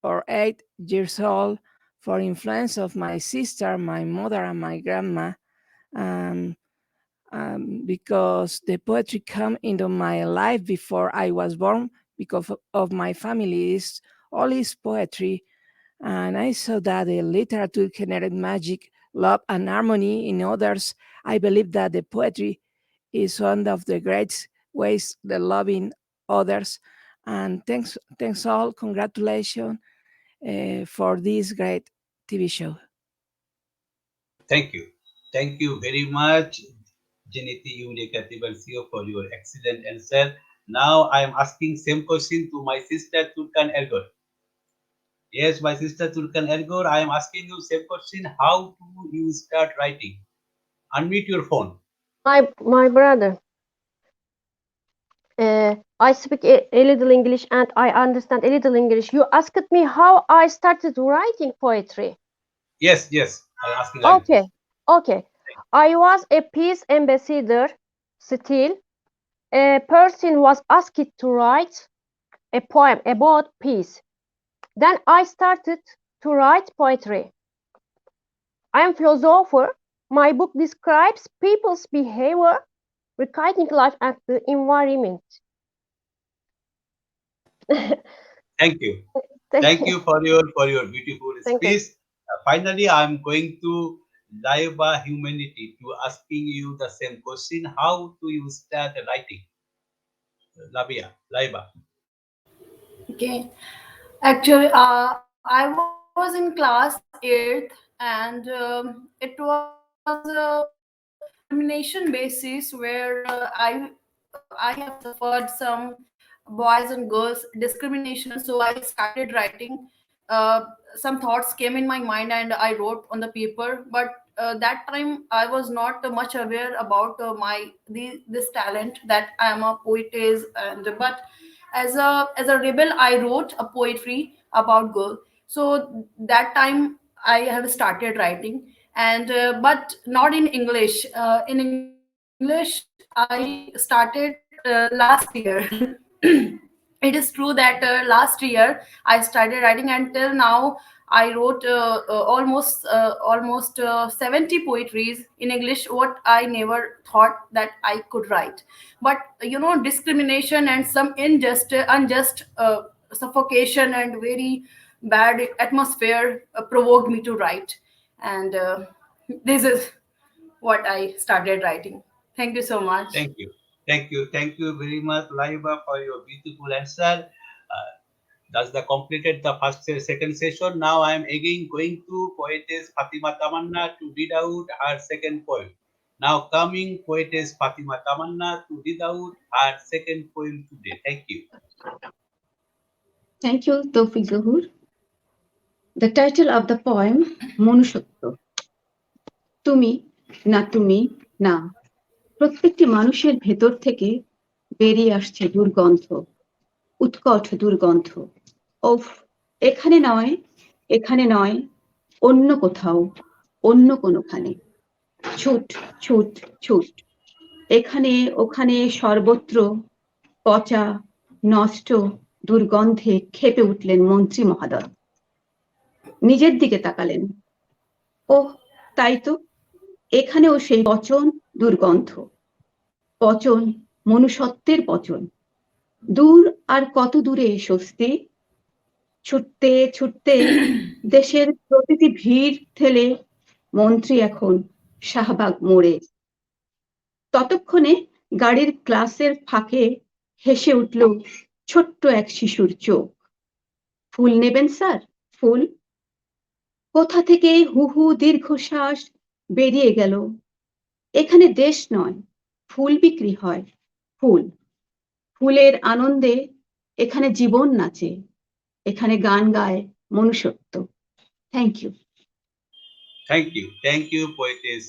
Speaker 6: or 8 years old for influence of my sister, my mother, and my grandma. Um, because the poetry come into my life before I was born, because of my family is all is poetry, and I saw that the literature generate magic, love, and harmony in others. I believe that the poetry is one of the great ways the loving others. And thanks all. Congratulations for this great TV show.
Speaker 1: Thank you. Thank you very much, Jeanette, Eureka, Tiburcio, for your excellent answer. Now I am asking same question to my sister Turkan Ergor. Yes, my sister Turkan Ergor, I am asking you same question. How do you start writing? Unmute your phone.
Speaker 7: My brother, I speak a little English and I understand a little English. You asked me how I started writing poetry.
Speaker 1: Yes, yes. I am asking like this.
Speaker 7: Okay. I was a peace ambassador. Still, a person was asked to write a poem about peace. Then I started to write poetry. I am philosopher. My book describes people's behavior, regarding life and the environment.
Speaker 1: Thank you.
Speaker 7: Thank
Speaker 1: Thank
Speaker 7: you.
Speaker 1: you for your beautiful
Speaker 7: Thank you.
Speaker 1: speech. Finally, I'm going to Layeba Humanity to asking you the same question. How do you start writing? Layeba.
Speaker 8: Okay. Actually, I was in class 8th, and it was a discrimination basis where I have suffered some boys and girls discrimination. So I started writing. Some thoughts came in my mind, and I wrote on the paper. But that time I was not much aware about this talent that I am a poetess. And but as a rebel, I wrote a poetry about girl. So that time I have started writing, and but not in English. In English, I started last year. It is true that last year I started writing, and till now I wrote almost 70 poetries in English, what I never thought that I could write. But discrimination and some unjust suffocation and very bad atmosphere provoked me to write. And this is what I started writing. Thank you so much.
Speaker 1: Thank you. Thank you. Thank you very much, Layeba, for your beautiful answer. That's the completed the second session. Now I am again going to poetess Fatima Tamanna to read out her second poem. Now coming poetess Fatima Tamanna to read out her second poem today. Thank you.
Speaker 2: Thank you, Toufiq Zohur. The title of the poem, মনুষ্যত্ব। তুমি না প্রত্যেকটি মানুষের ভেতর থেকে বেরিয়ে আসছে দুর্গন্ধ, উৎকট দুর্গন্ধ। ওফ, এখানে নয়, অন্য কোথাও, অন্য কোনোখানে। ছুট ছুট ছুট, এখানে ওখানে সর্বত্র পচা নষ্ট দুর্গন্ধে ক্ষেপে উঠলেন মন্ত্রী মহাদয়। নিজের দিকে তাকালেন, ওহ তাই তো, এখানেও সেই পচন দুর্গন্ধ, পচন মনুষ্যত্বের পচন। দূর আর কত দূরে স্বস্তি, ছুটতে ছুটতে দেশের প্রতিটি ভিড় ঠেলে মন্ত্রী এখন শাহবাগ মোড়ে। ততক্ষণে গাড়ির ক্লাসের ফাঁকে হেসে উঠল ছোট্ট এক শিশুর চোখ। ফুল নেবেন স্যার, ফুল? কোথা থেকে হু হু দীর্ঘশ্বাস বেরিয়ে গেল। এখানে দেশ নয়, ফুল বিক্রি হয়, ফুল। ফুলের আনন্দে এখানে জীবন নাচে, এখানে গান গায় মনুষ্যত্ব। Thank you.
Speaker 1: Thank you, poetess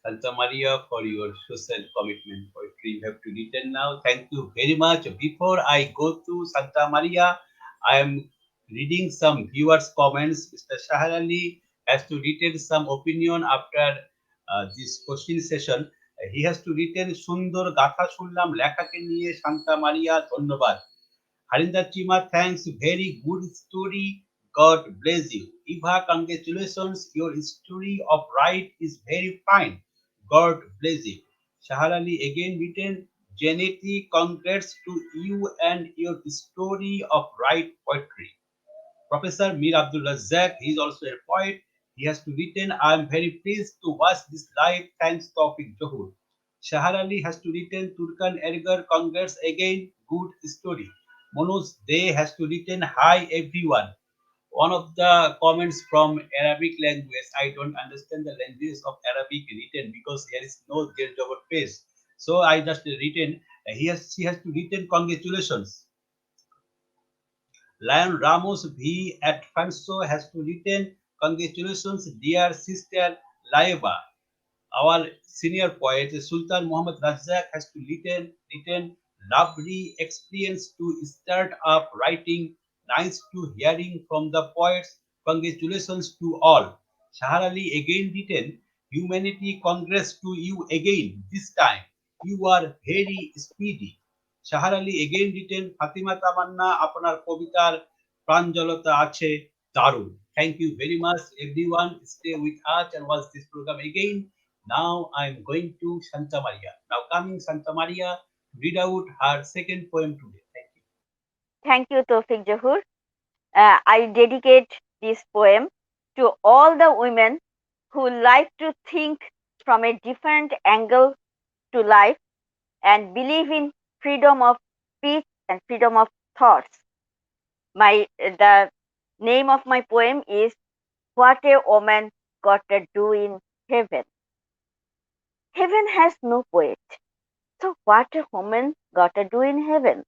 Speaker 1: Santa Maria, for your social commitment poetry you have to written now. Thank you very much. Before I go to Santa Maria, I am reading some viewers' comments. Mr. Shahar Ali has to written some opinion after this question session. He has to written সুন্দর গাথা শুনলাম লেখাকে নিয়ে শান্তা মারিয়া ধন্যবাদ Harinder Cheema, thanks. Very good story. God bless you. Eva, congratulations. Your story of right is very fine. God bless you. Shahar Ali again written, Jeanette, congrats to you and your story of right poetry. Professor Mir Abdul Razak, he is also a poet. He has to written, I am very pleased to watch this live. Thanks, Toufiq Zohur. Shahar Ali has to written, Turkan Ergor, congrats again. Good story. Manoj Day has to written, hi everyone. One of the comments from Arabic language, I don't understand the language of Arabic written because there is no their job face. So I just written, she has to written, congratulations. Lion Ramos V. at Fanso has to written, congratulations, dear sister Layeba. Our senior poet Sultan Muhammad Razak has to written lovely experience to start up writing. Nice to hearing from the poets. Congratulations to all. Shahar Ali again written humanity congress to you again. This time you are very speedy. Shahar Ali again written Fatima Tamanna আপনার কবিতার প্রাঞ্জলতা আছে দারুণ. Thank you very much everyone. Stay with us and watch this program again. Now I am going to Santa Maria. Now coming Santa Maria to read out her second poem today. Thank you.
Speaker 3: Thank you, Toufiq Zohur. I dedicate this poem to all the women who like to think from a different angle to life and believe in freedom of speech and freedom of thoughts. The name of my poem is What a Woman Got to Do in Heaven. Heaven has no poet, so what a woman got to do in heaven?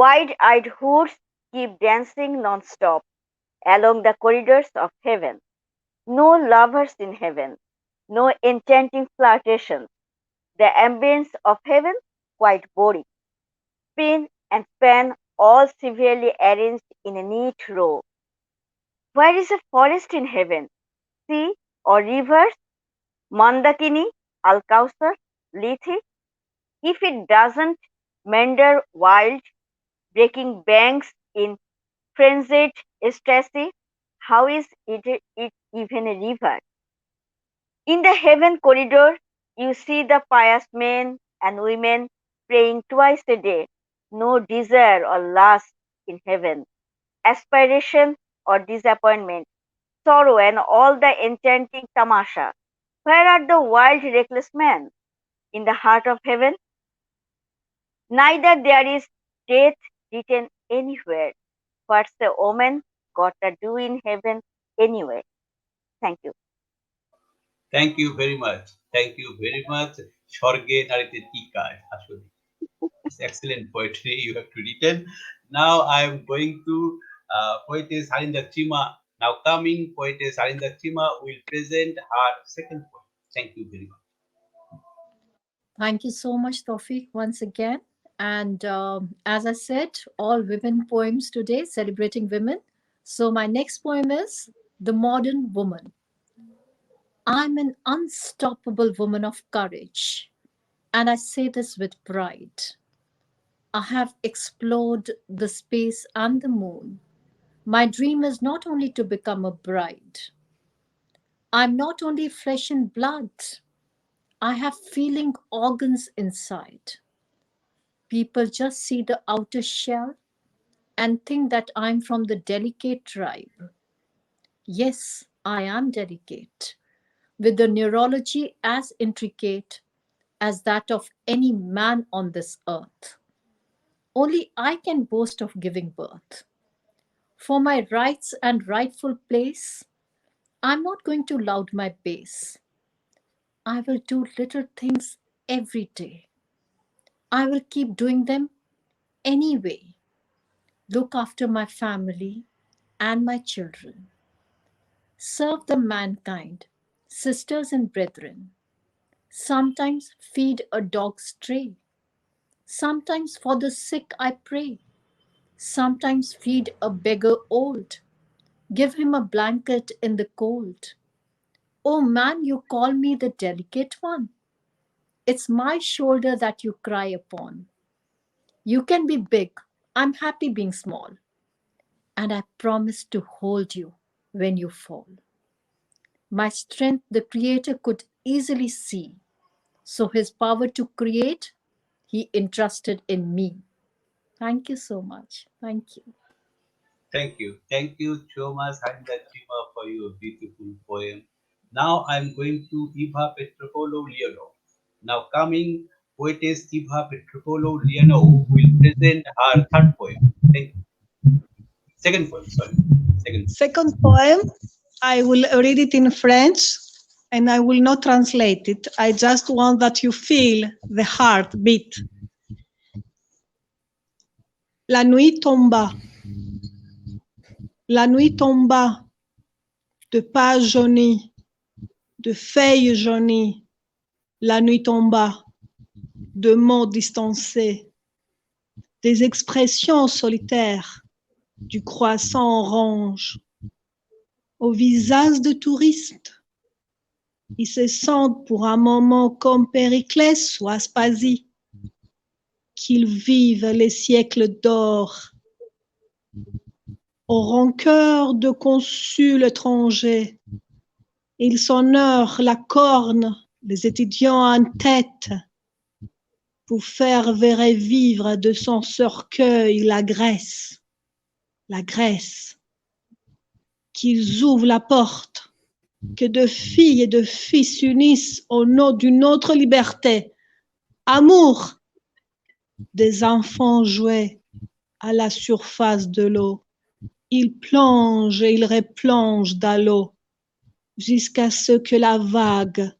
Speaker 3: Wide-eyed hoods keep dancing non-stop along the corridors of heaven. No lovers in heaven, no enchanting flirtations. The ambience of heaven quite boring. Spin and span all severely arranged in a neat row. Where is a forest in heaven? Sea or rivers? Mandakini, Al-Kausar, Lethe? If it doesn't meander wild, breaking banks in frenzied ecstasy, how is it even a river? In the heaven corridor, you see the pious men and women praying twice a day. No desire or lust in heaven, aspiration or disappointment, sorrow and all the enchanting tamasha. Where are the wild, reckless men? In the heart of heaven, neither there is death written anywhere. What's the woman got to do in heaven anyway? Thank you.
Speaker 1: Thank you very much. Thank you very much. স্বর্গে নারীতে টিকা আসলে. It's excellent poetry you have to written. Now I am going to poetess Harinder Cheema. Now coming poetess Harinder Cheema will present her second poem. Thank you very much.
Speaker 4: Thank you so much, Toufiq, once again. And as I said, all women poems today celebrating women. So my next poem is The Modern Woman. I'm an unstoppable woman of courage, and I say this with pride. I have explored the space and the moon. My dream is not only to become a bride. I'm not only flesh and blood. I have feeling organs inside. People just see the outer shell and think that I'm from the delicate tribe. Yes, I am delicate, with the neurology as intricate as that of any man on this earth. Only I can boast of giving birth. For my rights and rightful place, I'm not going to loud my bass. I will do little things every day. I will keep doing them anyway. Look after my family and my children. Serve the mankind, sisters and brethren. Sometimes feed a dog stray. Sometimes for the sick I pray. Sometimes feed a beggar old. Give him a blanket in the cold. Oh man, you call me the delicate one. It's my shoulder that you cry upon. You can be big, I'm happy being small. And I promise to hold you when you fall. My strength the Creator could easily see. So his power to create, he entrusted in me. Thank you so much. Thank you.
Speaker 1: Thank you. Thank you so much, Harinder Cheema, for your beautiful poem. Now I'm going to Eva Petropoulou Lianou. Now coming, poetess Eva Petropoulou Lianou will present her third poem. Thank you. Second poem, sorry. Second.
Speaker 5: Second poem, I will read it in French and I will not translate it. I just want that you feel the heart beat. La nuit tomba. La nuit tomba. De pages jaunies, de feuilles jaunies. La nuit tomba. De mots distancés. Des expressions solitaires. Du croissant orange. Au visage de touristes. Ils se sentent pour un moment comme Périclès ou Aspasie, qu'ils vivent les siècles d'or. Au rancœur de consuls étrangers, ils s'honorent la corne, les étudiants en tête, pour faire vivre de son cercueil la Grèce, qu'ils ouvrent la porte, que de filles et de fils s'unissent au nom d'une autre liberté. Amour, des enfants jouets à la surface de l'eau. Ils plongent et ils replongent dans l'eau jusqu'à ce que la vague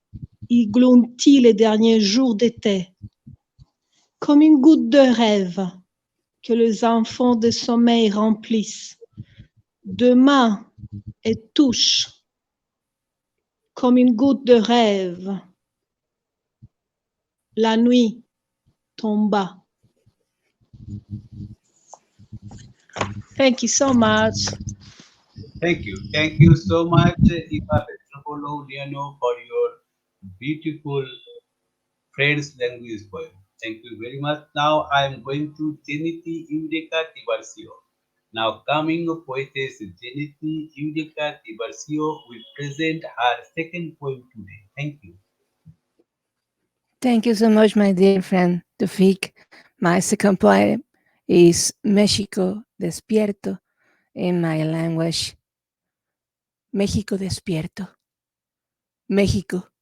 Speaker 5: y gluttit les derniers jours d'été. Comme une goutte de rêve que les enfants de sommeil remplissent de mains et touchent. Comme une goutte de rêve, la nuit tomba. Thank you so much.
Speaker 1: Thank you. Thank you so much, Eva Petropoulou Lianou, for your beautiful French language poem. Thank you very much. Now I am going to Jeanette Eureka Tiburcio. Now coming poetess Jeanette Eureka Tiburcio will present her second poem today. Thank you.
Speaker 6: Thank you so much, my dear friend Toufiq. My second poem is México Despierto in my language. México despierto. México,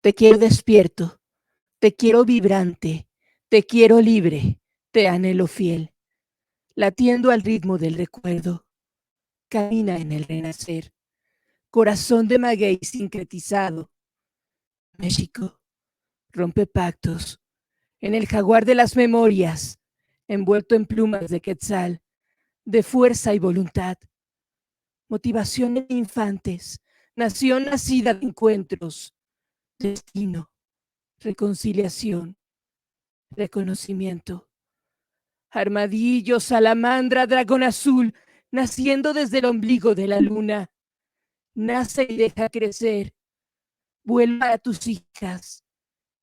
Speaker 6: te quiero despierto, te quiero vibrante, te quiero libre, te anhelo fiel. Latiendo al ritmo del recuerdo, camina en el renacer. Corazón de maguey sincretizado. México, rompe pactos en el jaguar de las memorias, envuelto en plumas de quetzal, de fuerza y voluntad. Motivación de infantes, nación nacida de encuentros, destino, reconciliación, reconocimiento. Armadillo, salamandra, dragón azul, naciendo desde el ombligo de la luna. Nace y deja crecer. Vuelva a tus hijas,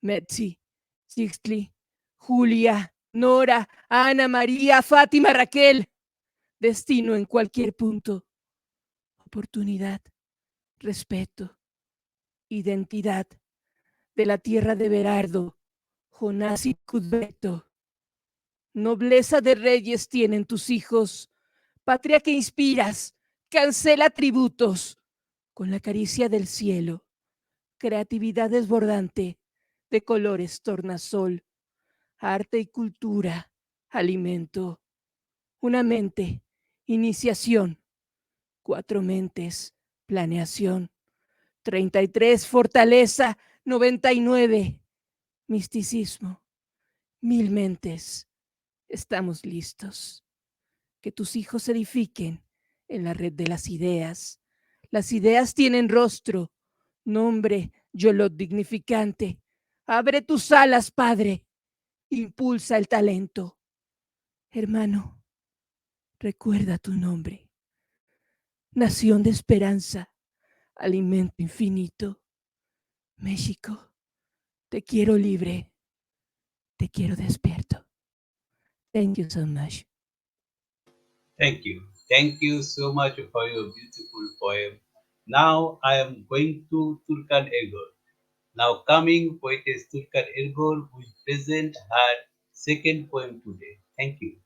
Speaker 6: Metzi, Sixtli, Julia, Nora, Ana, María, Fátima, Raquel. Destino en cualquier punto. Oportunidad, respeto, identidad de la tierra de Berardo, Jonás y Cudbeto. Nobleza de reyes tienen tus hijos, patria que inspiras, cancela tributos con la caricia del cielo, creatividad desbordante de colores tornasol, arte y cultura, alimento, una mente, iniciación, 4 mentes, planeación, 33, fortaleza, 99, misticismo, 1000 mentes. Estamos listos. Que tus hijos edifiquen en la red de las ideas, Las ideas tienen rostro, nombre, yolot dignificante. Abre tus alas, Padre. Impulsa el talento. Hermano, recuerda tu nombre. Nación de esperanza, alimento infinito. México, te quiero libre, te quiero despierto. Thank you so much.
Speaker 1: Thank you. Thank you so much for your beautiful poem. Now I am going to Turkan Ergor. Now coming poetess Turkan Ergor will present her second poem today. Thank you.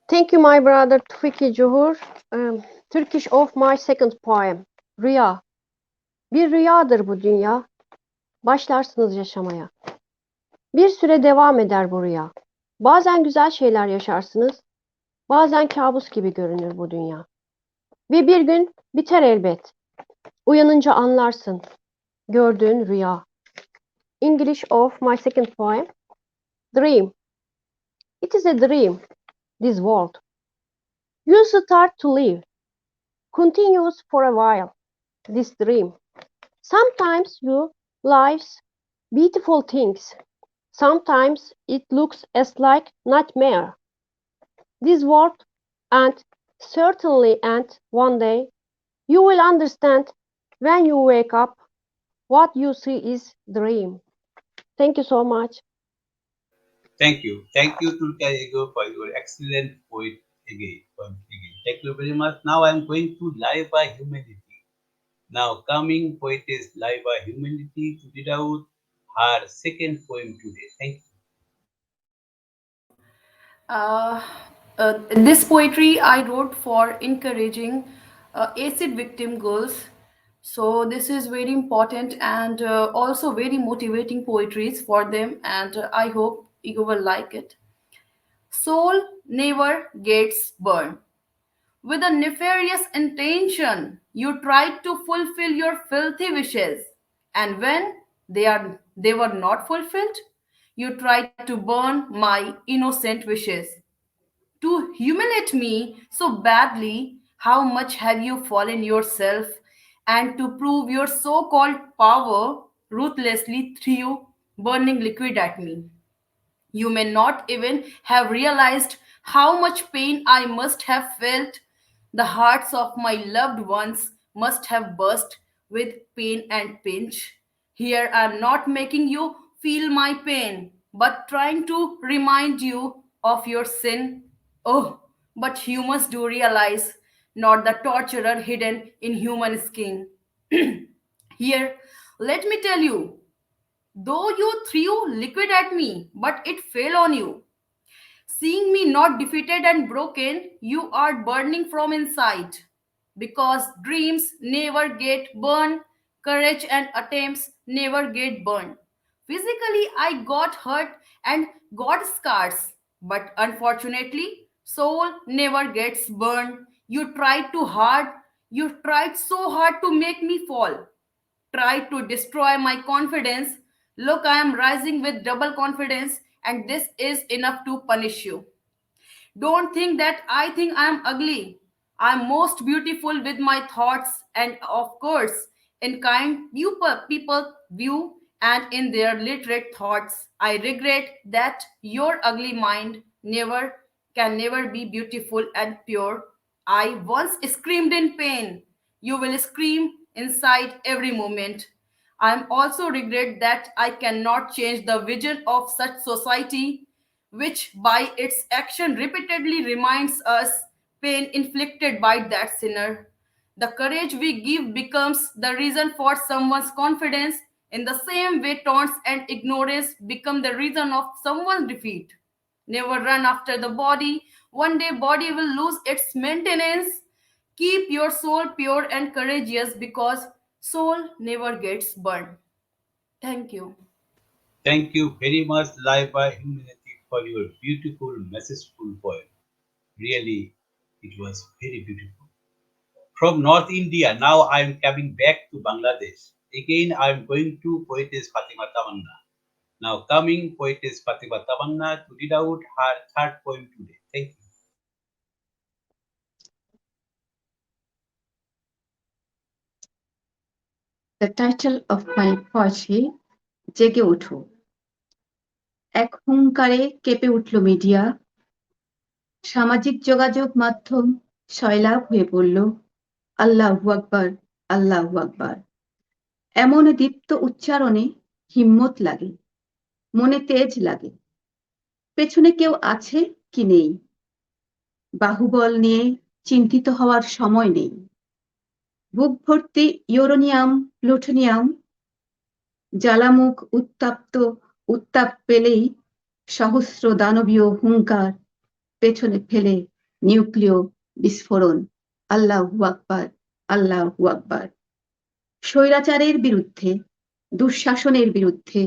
Speaker 7: Thank you, my brother Toufiq Zohur. Turkish of my second poem. Rüya. Bir rüyadır bu dünya. Başlarsınız yaşamaya. Bir süre devam eder bu rüya. Bazen güzel şeyler yaşarsınız. Bazen kabus gibi görünür bu dünya. Ve bir gün biter elbet. Uyanınca anlarsın. Gördüğün rüya. English of my second poem. Dream. It is a dream, this world. You start to live. Continues for a while, this dream. Sometimes you life's beautiful things. Sometimes it looks as like nightmare. This world and certainly end one day. You will understand when you wake up what you see is dream. Thank you so much.
Speaker 1: Thank you. Thank you, Turkan Ergor, for your excellent poem again. Thank you very much. Now I am going to Layeba Humanity. Now coming poetess Layeba Humanity to read out her second poem today. Thank you.
Speaker 8: Uh, this poetry I wrote for encouraging acid victim girls. So this is very important and also very motivating poetries for them, and I hope you will like it. Soul never gets burned. With a nefarious intention, you tried to fulfill your filthy wishes, and when they were not fulfilled, you tried to burn my innocent wishes. To humiliate me so badly, how much have you fallen yourself? And to prove your so called power, ruthlessly threw burning liquid at me. You may not even have realized how much pain I must have felt. The hearts of my loved ones must have burst with pain and pinch. Here I am not making you feel my pain, but trying to remind you of your sin. Oh, but humans do realize, not the torturer hidden in human skin. Here, let me tell you, though you threw liquid at me, but it fell on you. Seeing me not defeated and broken, you are burning from inside. Because dreams never get burned, courage and attempts never get burned. Physically, I got hurt and got scars, but unfortunately, soul never gets burned. You tried so hard to make me fall, tried to destroy my confidence. Look, I am rising with double confidence, and this is enough to punish you. Don't think that I think I am ugly. I am most beautiful with my thoughts, and of course, in kind you people view and in their literate thoughts. I regret that your ugly mind never be beautiful and pure. I once screamed in pain. You will scream inside every moment. I am also regret that I cannot change the vision of such society which by its action repeatedly reminds us pain inflicted by that sinner. The courage we give becomes the reason for someone's confidence. In the same way, taunts and ignorance become the reason of someone's defeat. Never run after the body. One day body will lose its maintenance. Keep your soul pure and courageous because soul never gets burned. Thank you.
Speaker 1: Thank you very much, Layeba Humanity, for your beautiful, messageful poem. Really, it was very beautiful. From North India, now I am coming back to Bangladesh. Again, I am going to poetess Fatima Tamanna. Now coming poetess Fatima Tamanna to read out her third poem today. Thank you.
Speaker 2: The title of my poetry, জেগে ওঠো। এক হুংকারে কেঁপে উঠল media, সামাজিক যোগাযোগ মাধ্যম সয়লাব হয়ে পড়ল, আল্লাহু আকবার, আল্লাহু আকবার। এমন দীপ্ত উচ্চারণে হিম্মত লাগে, মনে তেজ লাগে। পেছনে কেউ আছে কি নেই, বাহুবল নিয়ে চিন্তিত হওয়ার সময় নেই। বুক ভর্তি ইউরেনিয়াম, প্লুটোনিয়াম, জ্বালামুখ উত্তাপ পেলেই সহস্র দানবীয় হুঙ্কার, পেছনে ফেলে নিউক্লিয় বিস্ফোরণ, আল্লাহু আকবার, আল্লাহু আকবার। স্বৈরাচারের বিরুদ্ধে, দুঃশাসনের বিরুদ্ধে,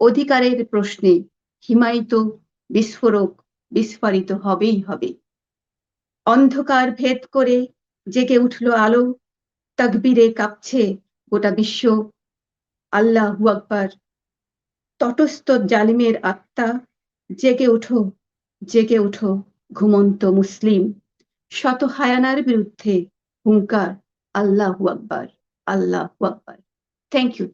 Speaker 2: অধিকারের প্রশ্নে হিমায়িত বিস্ফোরক বিস্ফোরিত হবেই হবে। অন্ধকার ভেদ করে জেগে উঠল আলো, তাকবীরে কাঁপছে গোটা বিশ্ব, আল্লাহু আকবার। তটস্থ জালিমের আত্মা, জেগে ওঠো, জেগে ওঠো ঘুমন্ত মুসলিম। শত হায়ানার বিরুদ্ধে হুঙ্কার, আল্লাহু আকবার, আল্লাহু আকবার। Thank you.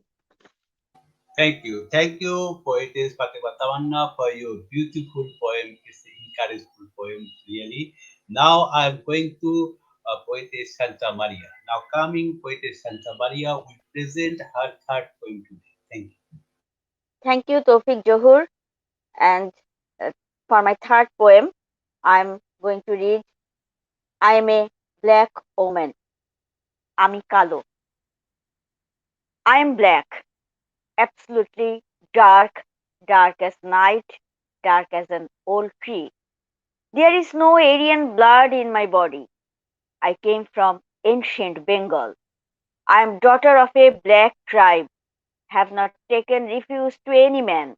Speaker 1: Thank you, poetess Fatima Tamanna, for your beautiful poem. It's an encouraging poem, really. Now I'm going to poetess Santa Maria. Now coming, poetess Santa Maria will present her third poem today. Thank you.
Speaker 3: Thank you, Toufiq Zohur. And for my third poem, I'm going to read I am a black woman. Ami Kalo. I am black, absolutely dark, dark as night, dark as an old tree. There is no Aryan blood in my body. I came from ancient Bengal. I am daughter of a black tribe, have not taken refuge to any man.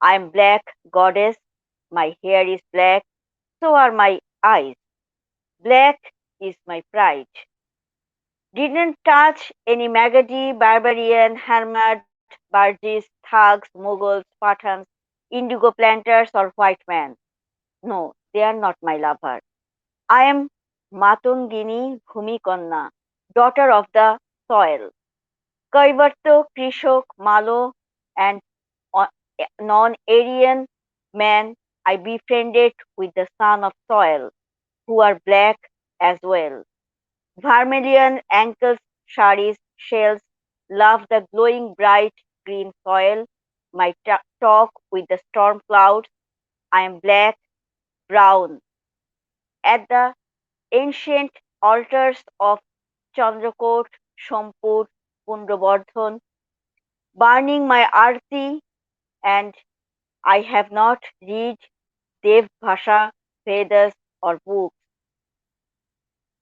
Speaker 3: I am black goddess, my hair is black, so are my eyes. Black is my pride. Didn't touch any Magadhi, barbarian, Harmad, Barjis, thugs, Mughals, Pathans, indigo planters, or white men. No, they are not my lover. I am Matongini Bhumikonna, daughter of the soil. Kaivarto, Krishok, Malo, and non-Aryan men I befriended with the son of soil, who are black as well. Vermilion ankles, saris, shells, love the glowing bright green soil. My talk with the storm clouds. I am black, brown. At the ancient altars of Chandrakot, Sompur, Pundrabardhan, burning my arti, and I have not read Dev Bhasha, Vedas, or books.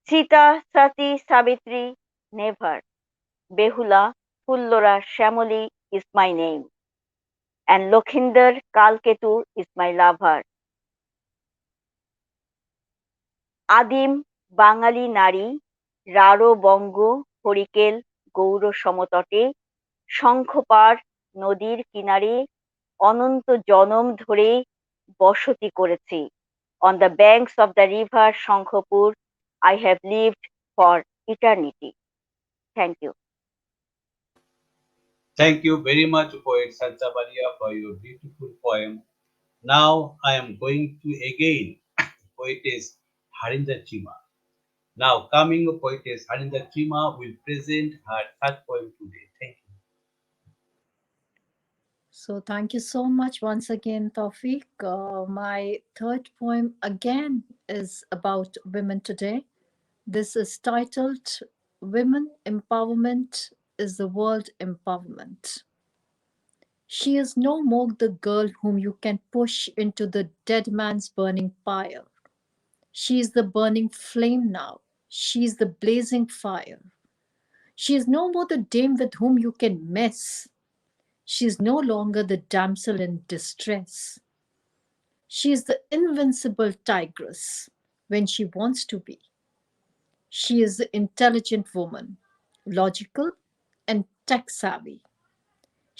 Speaker 3: Sita, Sati, Savitri, never. Behula, Fullora, Shamoli is my name. And Lokhinder, Kalketu is my lover. আদিম বাঙালি নারী, রারো বঙ্গ, হরিকেল, গৌর সমতটে, শঙ্খপাড় নদীর কিনারে অনন্ত জনম ধরে বসতি করেছি। On the banks of the river Shankhapur, I have lived for eternity. Thank you.
Speaker 1: Thank you very much, poet Santa Maria, for your beautiful poem. Now I am going to again poetess Harinder Cheema. Now coming poetess Harinder Cheema will present her third poem today. Thank you.
Speaker 4: So thank you so much once again, Toufiq. My third poem again is about women today. This is titled Women Empowerment is the World Empowerment. She is no more the girl whom you can push into the dead man's burning pyre. She is the burning flame now. She is the blazing fire. She is no more the dame with whom you can mess. She is no longer the damsel in distress. She is the invincible tigress when she wants to be. She is the intelligent woman, logical and tech savvy.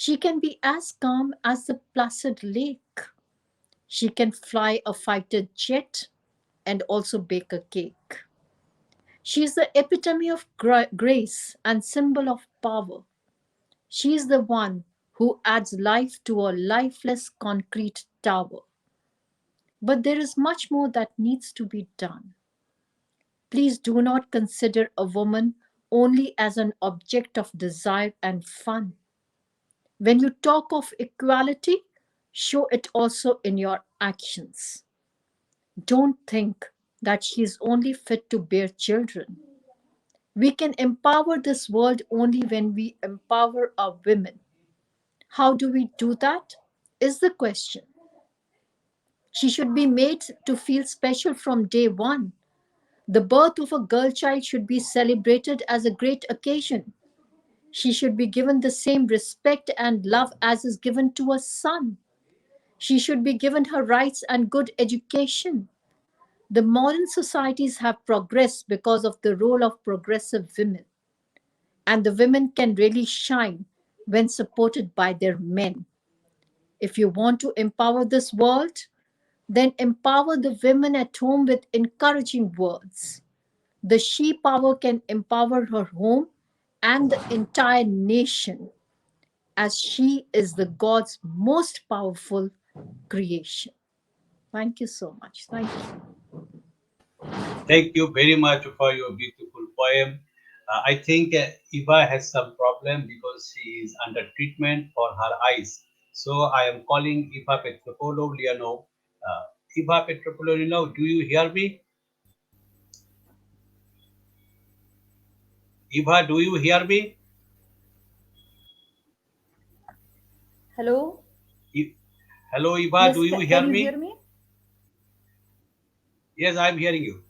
Speaker 4: She can be as calm as the placid lake. She can fly a fighter jet and also bake a cake. She is the epitome of grace and symbol of power. She is the one who adds life to a lifeless concrete tower. But there is much more that needs to be done. Please do not consider a woman only as an object of desire and fun. When you talk of equality, show it also in your actions. Don't think that she is only fit to bear children. We can empower this world only when we empower our women. How do we do that? Is the question. She should be made to feel special from day one. The birth of a girl child should be celebrated as a great occasion. She should be given the same respect and love as is given to a son. She should be given her rights and good education. The modern societies have progressed because of the role of progressive women. And the women can really shine when supported by their men. If you want to empower this world, then empower the women at home with encouraging words. The she power can empower her home and the entire nation, as she is the God's most powerful creation. Thank you so much. Thank you.
Speaker 1: Thank you very much for your beautiful poem. I think Eva has some problem because she is under treatment for her eyes. So I am calling Eva Petropoulou Lianou. Eva Petropoulou Lianou, do you hear me? Eva, do you hear me?
Speaker 9: Hello?
Speaker 1: Hello, Eva,
Speaker 9: Yes,
Speaker 1: do you
Speaker 9: can
Speaker 1: hear
Speaker 9: you
Speaker 1: me?
Speaker 9: hear me?
Speaker 1: Yes, I am hearing you.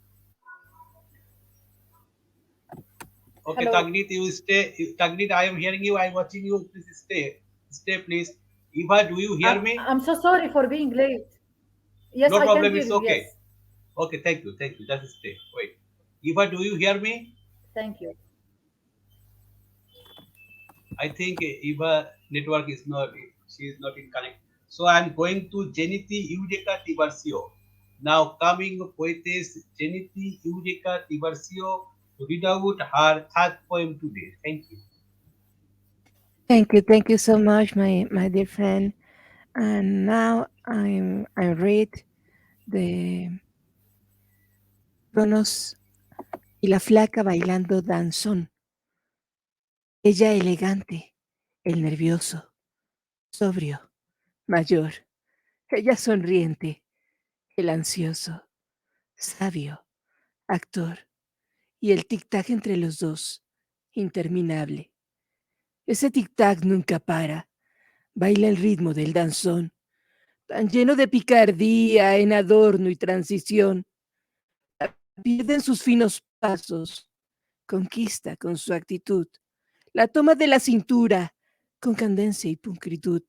Speaker 1: Okay,
Speaker 9: Hello.
Speaker 1: Taghrid, you stay. Taghrid, I am hearing you. I am watching you. Please stay. Stay, please. Eva, do you hear me?
Speaker 9: I'm so sorry for being late. Yes,
Speaker 1: No
Speaker 9: I can
Speaker 1: problem.
Speaker 9: hear
Speaker 1: It's
Speaker 9: you. Yes.
Speaker 1: okay. Okay, thank you. Thank you. Just stay. Wait. Eva, do you hear me?
Speaker 9: Thank you.
Speaker 1: I think Eva network is not, she is not in connect. So I am going to Jeanette Eureka Tiburcio. Now coming poetess Jeanette Eureka Tiburcio to read out her third poem today. Thank you.
Speaker 6: Thank you so much, my dear friend. And now I read the Cronos y la flaca bailando danzón. Ella elegante, el nervioso, sobrio, mayor. Ella sonriente, el ansioso, sabio, actor. Y el tic-tac entre los dos, interminable. Ese tic-tac nunca para. Baila el ritmo del danzón, tan lleno de picardía en adorno y transición. Pierde en sus finos pasos, conquista con su actitud, la toma de la cintura con candencia y pulcritud.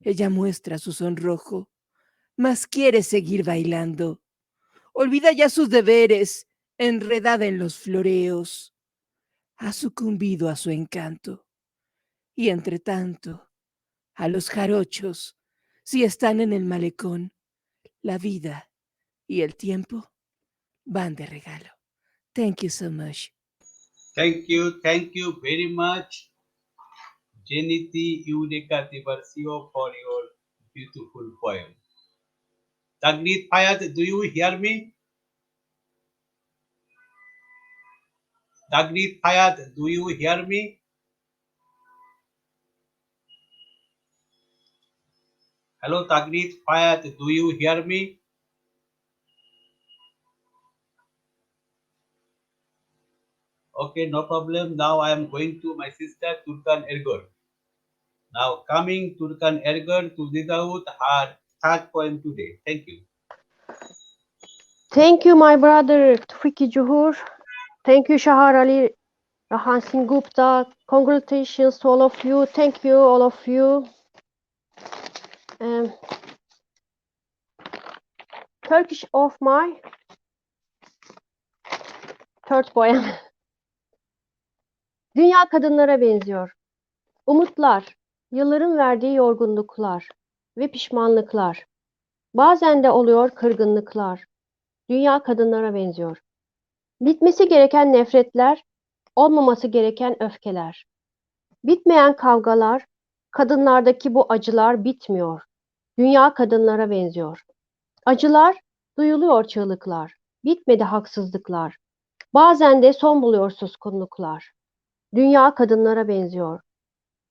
Speaker 6: Ella muestra su sonrojo, mas quiere seguir bailando. Olvida ya sus deberes, enredada en los floreos. Ha sucumbido a su encanto. Y entre tanto, a los jarochos, si están en el malecón, la vida y el tiempo van de regalo. Thank you so much.
Speaker 1: Thank you very much, Jeanette Eureka Tiburcio, for your beautiful poem. Taghrid Fayad, do you hear me? Taghrid Fayad, do you hear me? Hello, Taghrid Fayad, do you hear me? Okay, no problem. Now I am going to my sister Turkan Ergor. Now coming Turkan Ergor to read out her third poem today. Thank you.
Speaker 7: Thank you, my brother Toufiq Zohur. Thank you, Shahar Ali, Rahan Singh Gupta. Congratulations to all of you. Thank you, all of you. Turkish of my third poem. Dünya kadınlara benziyor. Umutlar, yılların verdiği yorgunluklar ve pişmanlıklar. Bazen de oluyor kırgınlıklar. Dünya kadınlara benziyor. Bitmesi gereken nefretler, olmaması gereken öfkeler. Bitmeyen kavgalar, kadınlardaki bu acılar bitmiyor. Dünya kadınlara benziyor. Acılar, duyuluyor çığlıklar. Bitmedi haksızlıklar. Bazen de son buluyor suskunluklar. Dünya kadınlara benziyor.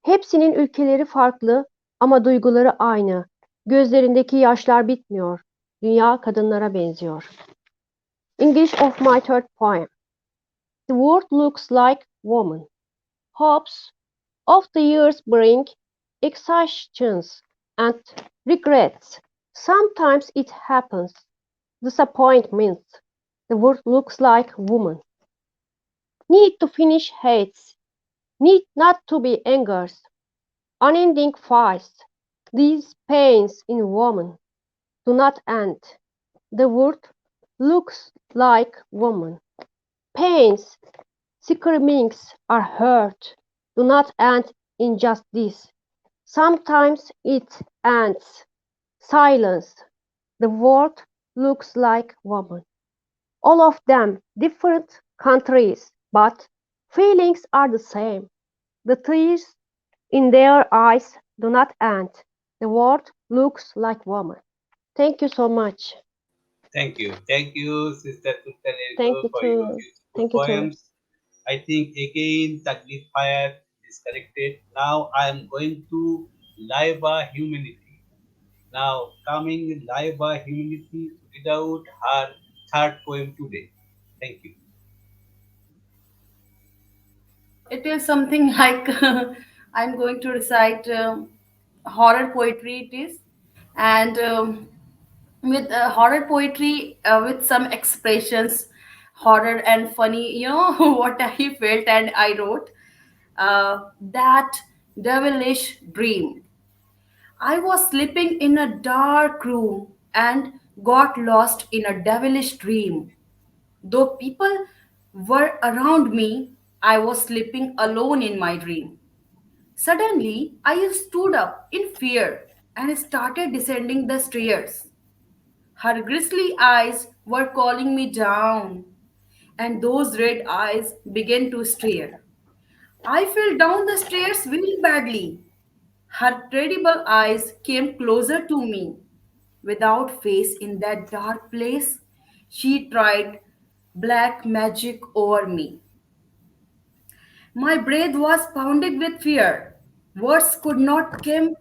Speaker 7: Hepsinin ülkeleri farklı ama duyguları aynı. Gözlerindeki yaşlar bitmiyor. Dünya kadınlara benziyor. English of my third poem. The world looks like woman. Hopes of the years bring exhaustions and regrets. Sometimes it happens. Disappointments. The world looks like woman. Need to finish hates. Need not to be angers. Unending fights. These pains in woman do not end. The world looks like woman. Pains, screamings are heard, do not end in just this. Sometimes it ends. Silence. The world looks like woman. All of them different countries, but feelings are the same. The tears in their eyes do not end. The world looks like woman. Thank you so much.
Speaker 1: Thank you, Sister Turkan
Speaker 7: Thank you
Speaker 1: for your
Speaker 7: too.
Speaker 1: beautiful
Speaker 7: Thank you too.
Speaker 1: poems. I think again Taghrid Fayad disconnected. Now I am going to Layeba Humanity. Now coming Layeba Humanity without her third poem today. Thank you.
Speaker 8: It is something like I'm going to recite horror poetry. It is, and with horror poetry with some expressions, horror and funny. You know what I felt and I wrote that devilish dream. I was sleeping in a dark room and got lost in a devilish dream. Though people were around me, I was sleeping alone in my dream. Suddenly, I stood up in fear and started descending the stairs. Her grisly eyes were calling me down, and those red eyes began to stare. I fell down the stairs very badly. Her terrible eyes came closer to me. Without face in that dark place, she tried black magic over me. My breath was pounded with fear. Words could not come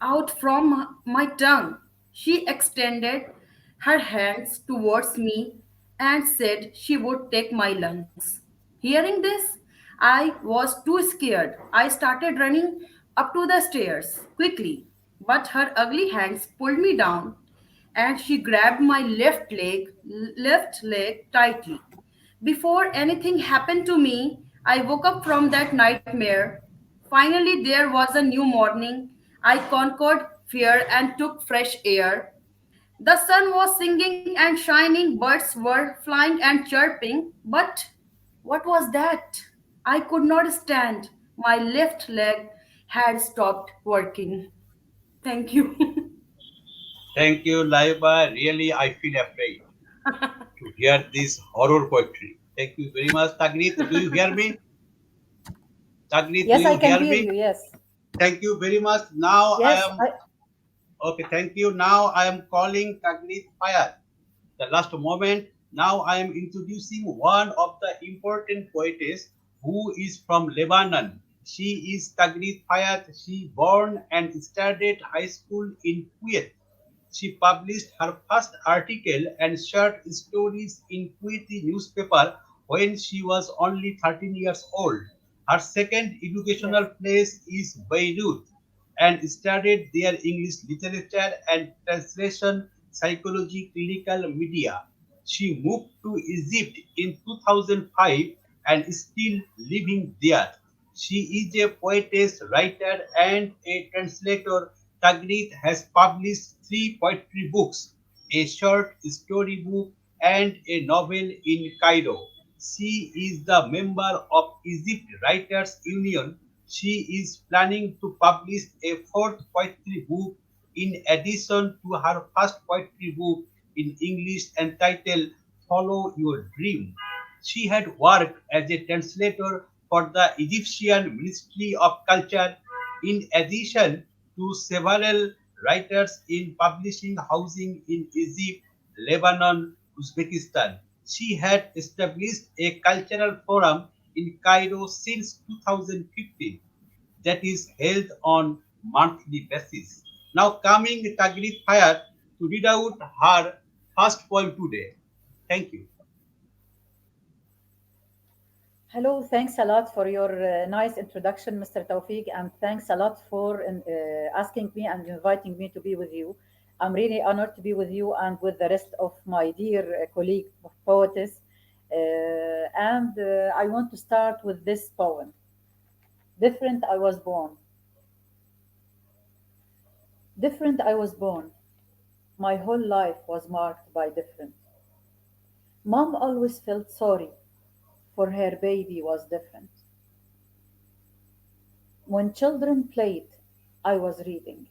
Speaker 8: out from my tongue. She extended her hands towards me and said she would take my lungs. Hearing this, I was too scared. I started running up to the stairs quickly, but her ugly hands pulled me down and she grabbed my left leg tightly. Before anything happened to me, I woke up from that nightmare. Finally, there was a new morning. I conquered fear and took fresh air. The sun was singing and shining, birds were flying and chirping. But what was that? I could not stand. My left leg had stopped working. Thank you.
Speaker 1: Thank you, Layeba. Really, I feel afraid to hear this horror poetry. Thank you very much, Taghrid. Do you hear me? Taghrid, do
Speaker 9: Yes,
Speaker 1: you
Speaker 9: I can
Speaker 1: hear
Speaker 9: hear
Speaker 1: me?
Speaker 9: you. Yes.
Speaker 1: Thank you very much. Now I
Speaker 9: Yes,
Speaker 1: am okay. Thank you. Now I am calling Taghrid Fayad. The last moment. Now I am introducing one of the important poetess who is from Lebanon. She is Taghrid Fayad. She born and studied high school in Kuwait. She published her first article and short stories in Kuwaiti newspaper when she was only 13 years old. Her second
Speaker 9: yes.
Speaker 1: educational place is Beirut and studied there English literature and translation, psychology, clinical media. She moved to Egypt in 2005 and is still living there. She is a poetess, writer, and a translator. Taghrit has published three poetry books, a short story book, and a novel in Cairo. She is the member of Egypt Writers Union. She is planning to publish a fourth poetry book in addition to her first poetry book in English entitled Follow Your Dream. She had worked as a translator for the Egyptian Ministry of Culture, in addition to several writers in publishing housing in Egypt, Lebanon, Uzbekistan. She had established a cultural forum in Cairo since 2015 that is held on monthly basis. Now coming Taghrid Fayad to read out her first poem today. Thank you.
Speaker 9: Hello, thanks a lot for your nice introduction, Mr. Tawfiq, and thanks a lot for asking me and inviting me to be with you. I'm really honored to be with you and with the rest of my dear colleague poetess. And I want to start with this poem. Different I was born. Different I was born. My whole life was marked by different. Mom always felt sorry for her baby was different. When children played, I was reading.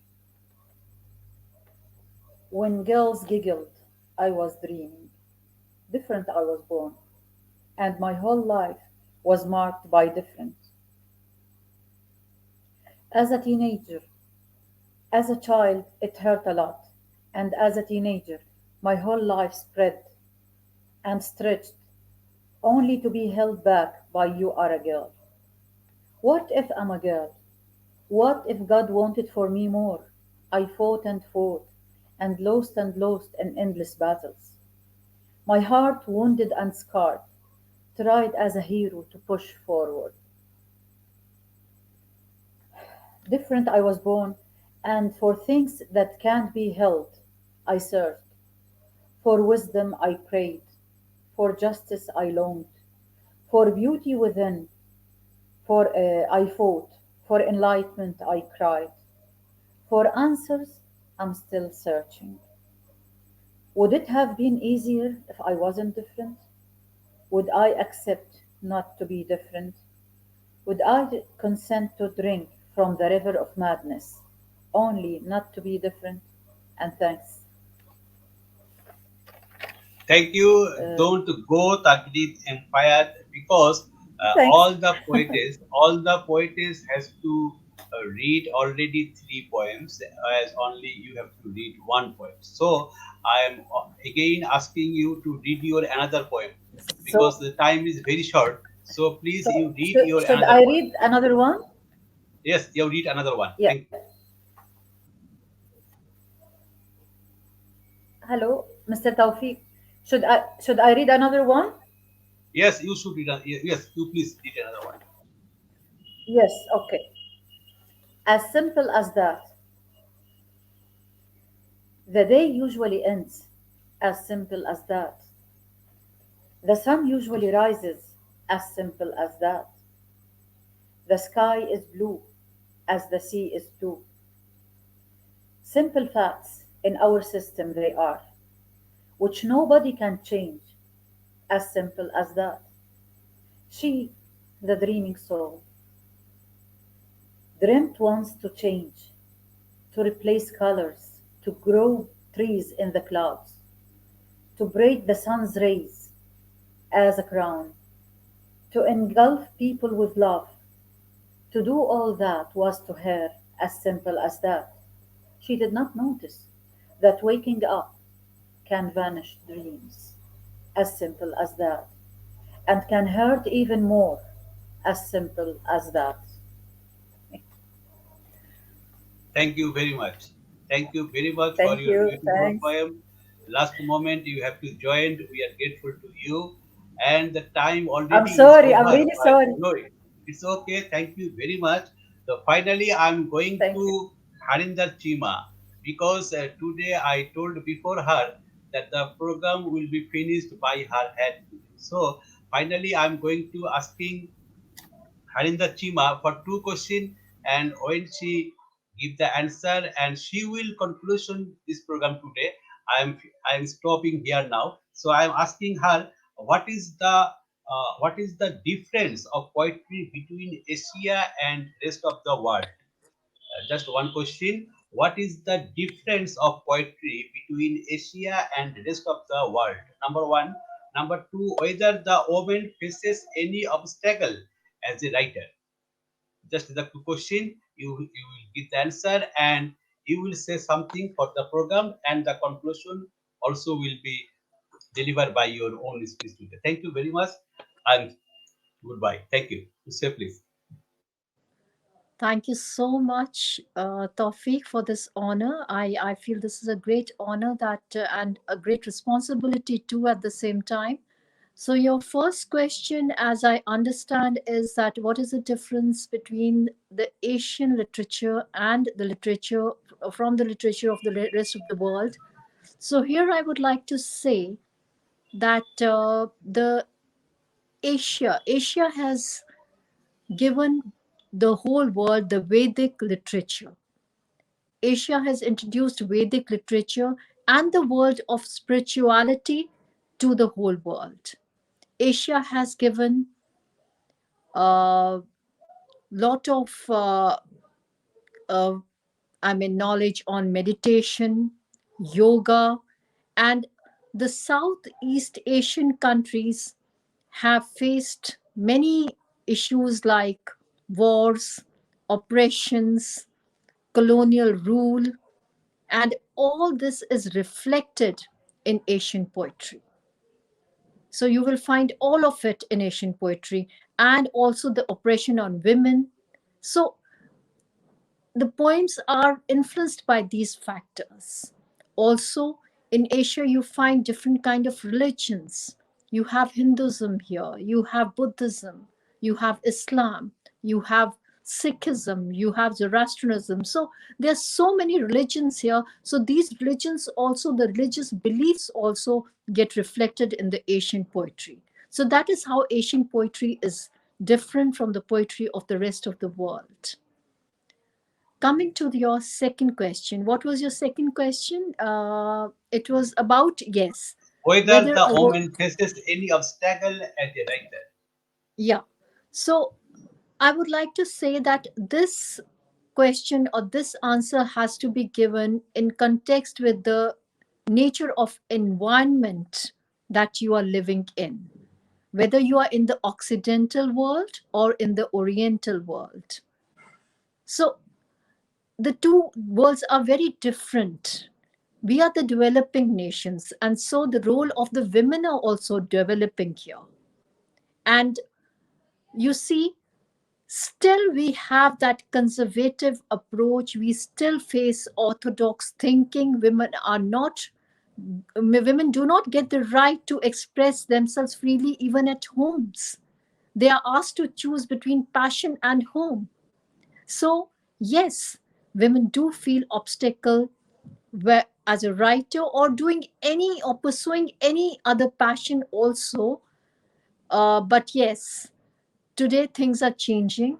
Speaker 9: When girls giggled, I was dreaming. Different I was born, and my whole life was marked by different. As a teenager, as a child, it hurt a lot, and as a teenager, my whole life spread and stretched, only to be held back by you are a girl. What if I'm a girl? What if God wanted for me more? I fought and lost in endless battles. My heart, wounded and scarred, tried as a hero to push forward. Different I was born, and for things that can't be held, I searched. For wisdom I prayed, for justice I longed, for beauty within, for I fought, for enlightenment I cried. For answers I'm still searching. Would it have been easier if I wasn't different? Would I accept not to be different? Would I consent to drink from the river of madness, only not to be different? And thanks.
Speaker 1: Thank you.
Speaker 9: Uh,
Speaker 1: Don't go Taghrid Empire because
Speaker 9: thanks.
Speaker 1: all the poetess has to read already three poems, as only you have to read one poem. So I am again asking you to read your another poem because
Speaker 9: So,
Speaker 1: the time is very short. So please
Speaker 9: so
Speaker 1: you read your
Speaker 9: should
Speaker 1: another
Speaker 9: I
Speaker 1: poem.
Speaker 9: read another one?
Speaker 1: Yes, you read another one.
Speaker 9: Yeah.
Speaker 1: Thank you.
Speaker 9: Hello, Mr. Tawfiq. Should I read another one?
Speaker 1: Yes, you should read. Yes, you please read another one.
Speaker 9: Yes. Okay. As simple as that. The day usually ends. As simple as that. The sun usually rises. As simple as that. The sky is blue. As the sea is blue. Simple facts in our system they are, which nobody can change. As simple as that. She, the dreaming soul, dreamt once to change, to replace colors, to grow trees in the clouds, to braid the sun's rays as a crown, to engulf people with love. To do all that was to her as simple as that. She did not notice that waking up can vanish dreams, as simple as that, and can hurt even more, as simple as that.
Speaker 1: Thank you very much. Thank you very much for
Speaker 9: Thank
Speaker 1: your
Speaker 9: you.
Speaker 1: beautiful
Speaker 9: Thanks.
Speaker 1: poem. Last moment you have to join. We are grateful to you. And the time
Speaker 9: I'm
Speaker 1: already is
Speaker 9: sorry. I'm
Speaker 1: over.
Speaker 9: really sorry.
Speaker 1: No, it's okay. Thank you very much. So finally, I'm going
Speaker 9: Thank you.
Speaker 1: to Harinder Cheema because today I told before her that the program will be finished by her head today. So finally, I'm going to asking Harinder Chima for two questions, and when she give the answer and she will conclusion this program today. I am stopping here now. So I am asking her what is the difference of poetry between Asia and rest of the world? Just one question. What is the difference of poetry between Asia and rest of the world? Number one. Number two, whether the woman faces any obstacle as a writer? Just the question, you will give the answer, and you will say something for the program, and the conclusion also will be delivered by your own speech today. Thank you very much, and goodbye. Thank you. Say please.
Speaker 4: Thank you so much, Tawfiq, for this honor. I feel this is a great honor that and a great responsibility too at the same time. So your first question, as I understand, is that what is the difference between the Asian literature and the literature from the literature of the rest of the world? So here I would like to say that the Asia has given the whole world the Vedic literature. Asia has introduced Vedic literature and the world of spirituality to the whole world. Asia has given a lot of knowledge on meditation, yoga, and the Southeast Asian countries have faced many issues like wars, oppressions, colonial rule, and all this is reflected in Asian poetry. So you will find all of it in Asian poetry, and also the oppression on women. So the poems are influenced by these factors. Also, in Asia, you find different kind of religions. You have Hinduism here, you have Buddhism, you have Islam, you have Sikhism, you have Zoroastrianism. So there's so many religions here. So these religions also, the religious beliefs also get reflected in the Asian poetry. So that is how Asian poetry is different from the poetry of the rest of the world. Coming to your second question, what was your second question? It was about, yes,
Speaker 1: Whether the woman faces any obstacle as a writer.
Speaker 4: Yeah. So I would like to say that this question or this answer has to be given in context with the nature of environment that you are living in, whether you are in the Occidental world or in the Oriental world. So the two worlds are very different. We are the developing nations, and so the role of the women are also developing here. And you see, still we have that conservative approach. We still face orthodox thinking. Women do not get the right to express themselves freely even at homes. They are asked to choose between passion and home. So yes, women do feel obstacle where, as a writer or doing any or pursuing any other passion also. But yes, today things are changing.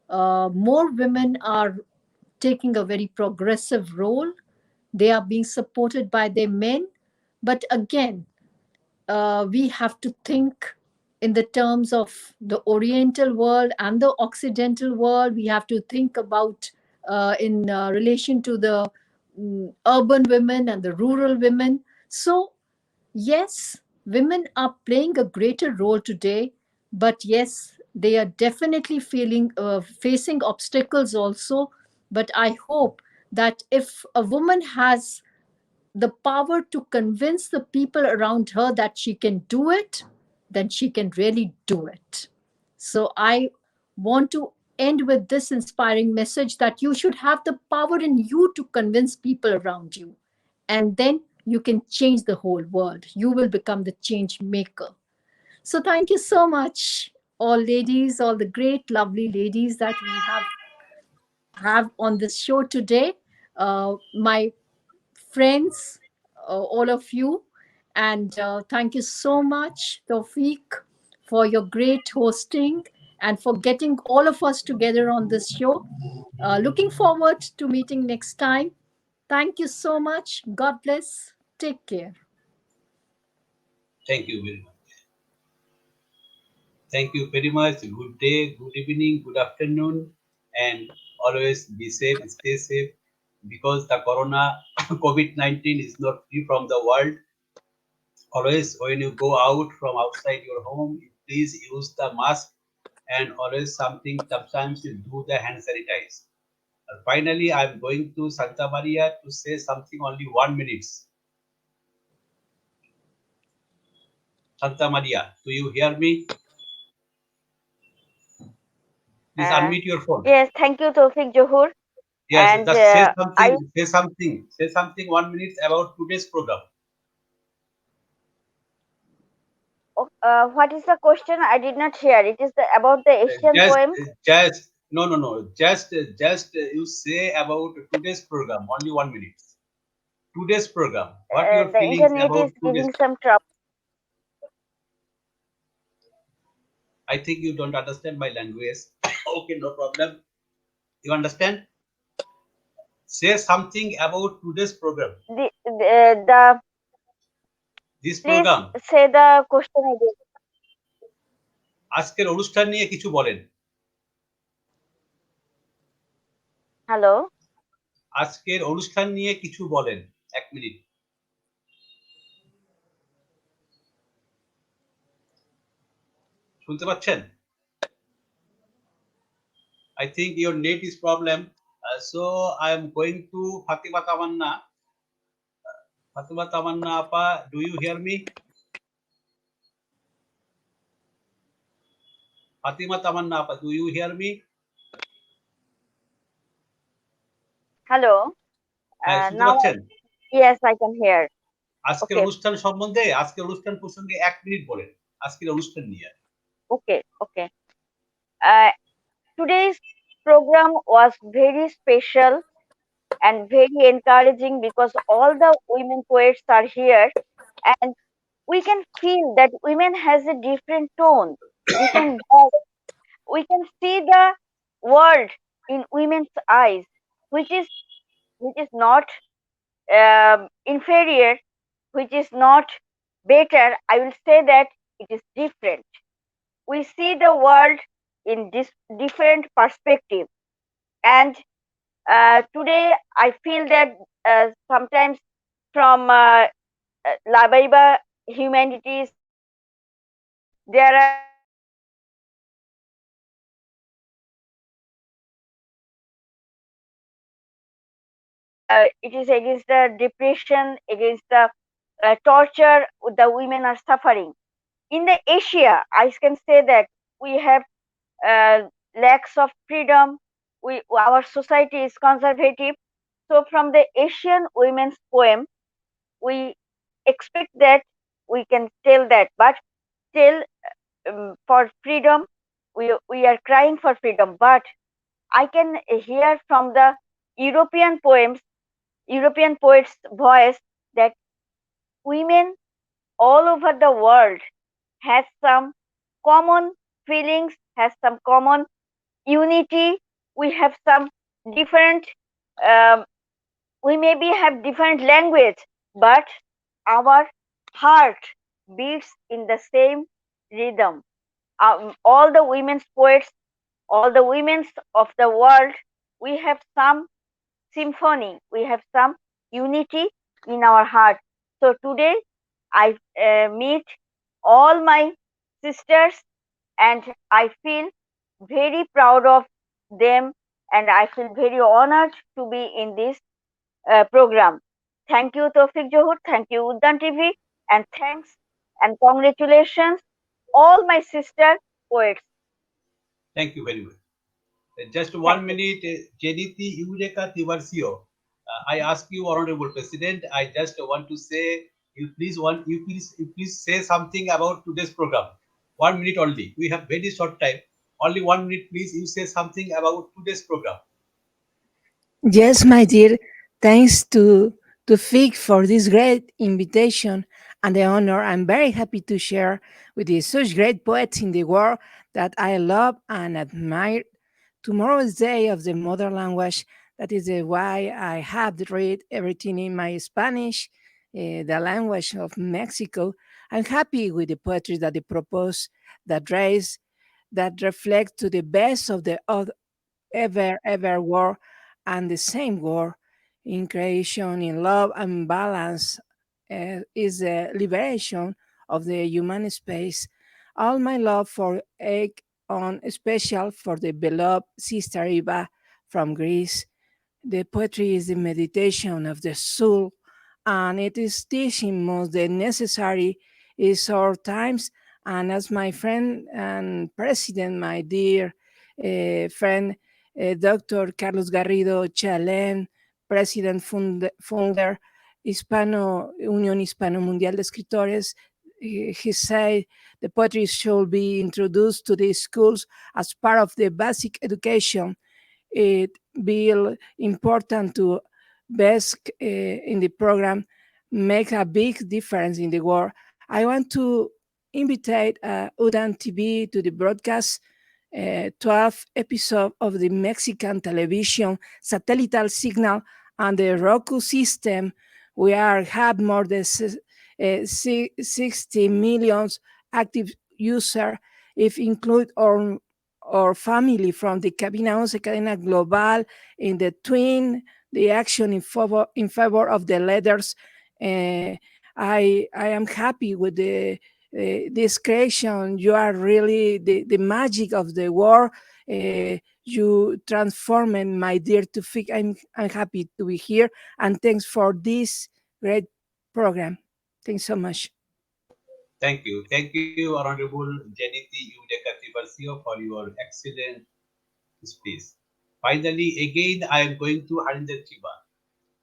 Speaker 4: More women are taking a very progressive role. They are being supported by their men. But again, we have to think in the terms of the Oriental world and the Occidental world. We have to think about in relation to the urban women and the rural women. So yes, women are playing a greater role today, but yes, they are definitely facing obstacles also. But I hope that if a woman has the power to convince the people around her that she can do it, then she can really do it. So I want to end with this inspiring message that you should have the power in you to convince people around you. And then you can change the whole world. You will become the change maker. So thank you so much, all ladies, all the great, lovely ladies that we have on this show today. My friends, all of you. And thank you so much, Tawfiq, for your great hosting and for getting all of us together on this show. Looking forward to meeting next time. Thank you so much. God bless. Take care.
Speaker 1: Thank you very much. Thank you very much. Good day, good evening, good afternoon, and always be safe, stay safe, because the corona COVID-19 is not free from the world. Always, when you go out from outside your home, please use the mask and always something. Sometimes you do the hand sanitize. And finally, I'm going to Santa Maria to say something only 1 minute. Santa Maria, do you hear me? Please unmute your phone.
Speaker 3: Yes, thank you, Toufiq Zohur.
Speaker 1: Yes,
Speaker 3: And
Speaker 1: just say
Speaker 3: I
Speaker 1: something. Say something 1 minute about today's program.
Speaker 3: what is the question? I did not hear. It is about the Asian
Speaker 1: Just,
Speaker 3: poem.
Speaker 1: no. Just you say about today's program. Only 1 minute. Today's program. What your
Speaker 3: The
Speaker 1: feelings
Speaker 3: internet
Speaker 1: about
Speaker 3: is
Speaker 1: today's?
Speaker 3: giving some trouble.
Speaker 1: I think you don't understand my language. Okay, no problem. You understand? Say something about today's program.
Speaker 3: The
Speaker 1: This
Speaker 3: please
Speaker 1: program.
Speaker 3: say the question again.
Speaker 1: আজকের অনুষ্ঠান নিয়ে কিছু বলেন।
Speaker 3: Hello.
Speaker 1: আজকের অনুষ্ঠান নিয়ে কিছু বলেন। 1 মিনিট। শুনতে পাচ্ছেন? I think your net is problem. So I am going to Fatima Tamanna. Fatima Tamanna Appa, do you hear me? Fatima Tamanna Appa, do you hear me?
Speaker 3: Hello.
Speaker 1: শুনতে
Speaker 3: Now,
Speaker 1: পাচ্ছেন?
Speaker 3: yes, I can hear.
Speaker 1: আজকের
Speaker 3: Okay.
Speaker 1: অনুষ্ঠান সম্বন্ধে আজকের অনুষ্ঠান প্রসঙ্গে 1 minute বলেন। আজকের অনুষ্ঠান নিয়ে।
Speaker 3: Okay. Today's program was very special and very encouraging because all the women poets are here, and we can feel that women has a different tone, different voice. We can see the world in women's eyes, which is not inferior, which is not better. I will say that it is different. We see the world in this different perspective, and today I feel that sometimes from Layeba humanities there are it is against the depression, against the torture the women are suffering. In the Asia, I can say that we have lacks of freedom. Our society is conservative. So from the Asian women's poem, we expect that we can tell that, but still for freedom, we are crying for freedom. But I can hear from the European poems, European poets' voice that women all over the world has some common feelings, has some common unity. We have some different, um, we maybe have different language, but our heart beats in the same rhythm. All the women's poets, all the women of the world, we have some symphony, we have some unity in our heart. So today I meet all my sisters and I feel very proud of them and I feel very honored to be in this program. Thank you, Toufiq Zohur. Thank you, Uddan TV. And thanks and congratulations, all my sister poets.
Speaker 1: Thank you very much. Just
Speaker 3: Thank
Speaker 1: 1 minute, Jeanette, Eureka, Tiburcio. I ask you, Honorable President, I just want to say, you please say something about today's program. 1 minute only. We have very short time. Only 1 minute, please. You say something about today's program.
Speaker 6: Yes, my dear. Thanks to Fig for this great invitation and the honor. I'm very happy to share with you such great poets in the world that I love and admire. Tomorrow's day of the mother language. That is why I have to read everything in my Spanish, the language of Mexico. I'm happy with the poetry that they propose, that raise, that reflect to the best of the ever war and the same war in creation, in love and balance is the liberation of the human space. All my love for egg on special for the beloved Sister Eva from Greece. The poetry is the meditation of the soul, and it is teaching us the necessary is our times. And as my friend and president, my dear friend, Dr. Carlos Garrido Chalén, president founder Unión Hispano Mundial de Escritores, he said the poetry should be introduced to the schools as part of the basic education. It be important to best in the program make a big difference in the world. I want to invite Uddan TV to the broadcast 12 episode of the Mexican television satellite signal and the Roku system. We have more than 60 million active users, if include our family from the Cabina 11 Cadena Global in the twin, the action in favor of the leaders. I am happy with this creation. You are really the magic of the war. You transforming my dear Toufiq. I'm happy to be here, and thanks for this great program. Thanks so much.
Speaker 1: Thank you. Thank you, Honorable Jeanette Eureka Tiburcio, for your excellent speech. Finally, again, I am going to Harinder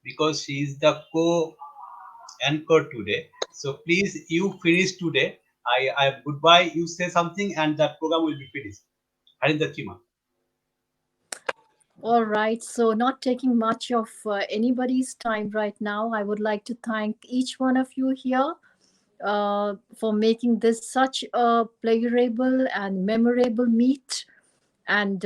Speaker 1: because she is the co-anchor today. So please, you finish today. I goodbye. You say something, and that program will be finished. Harinder Chima.
Speaker 4: All right, so not taking much of anybody's time right now, I would like to thank each one of you here for making this such a pleasurable and memorable meet, and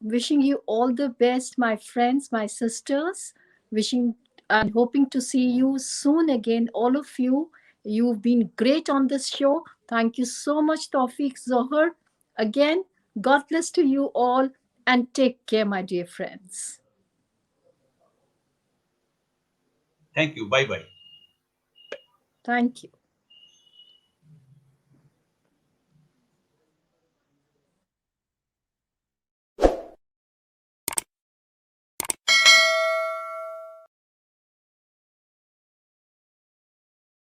Speaker 4: wishing you all the best, my friends, my sisters, wishing and hoping to see you soon again, all of you. You've been great on this show. Thank you so much, Toufiq Zohur. Again, God bless to you all, and take care, my dear friends.
Speaker 1: Thank you. Bye bye.
Speaker 4: Thank you.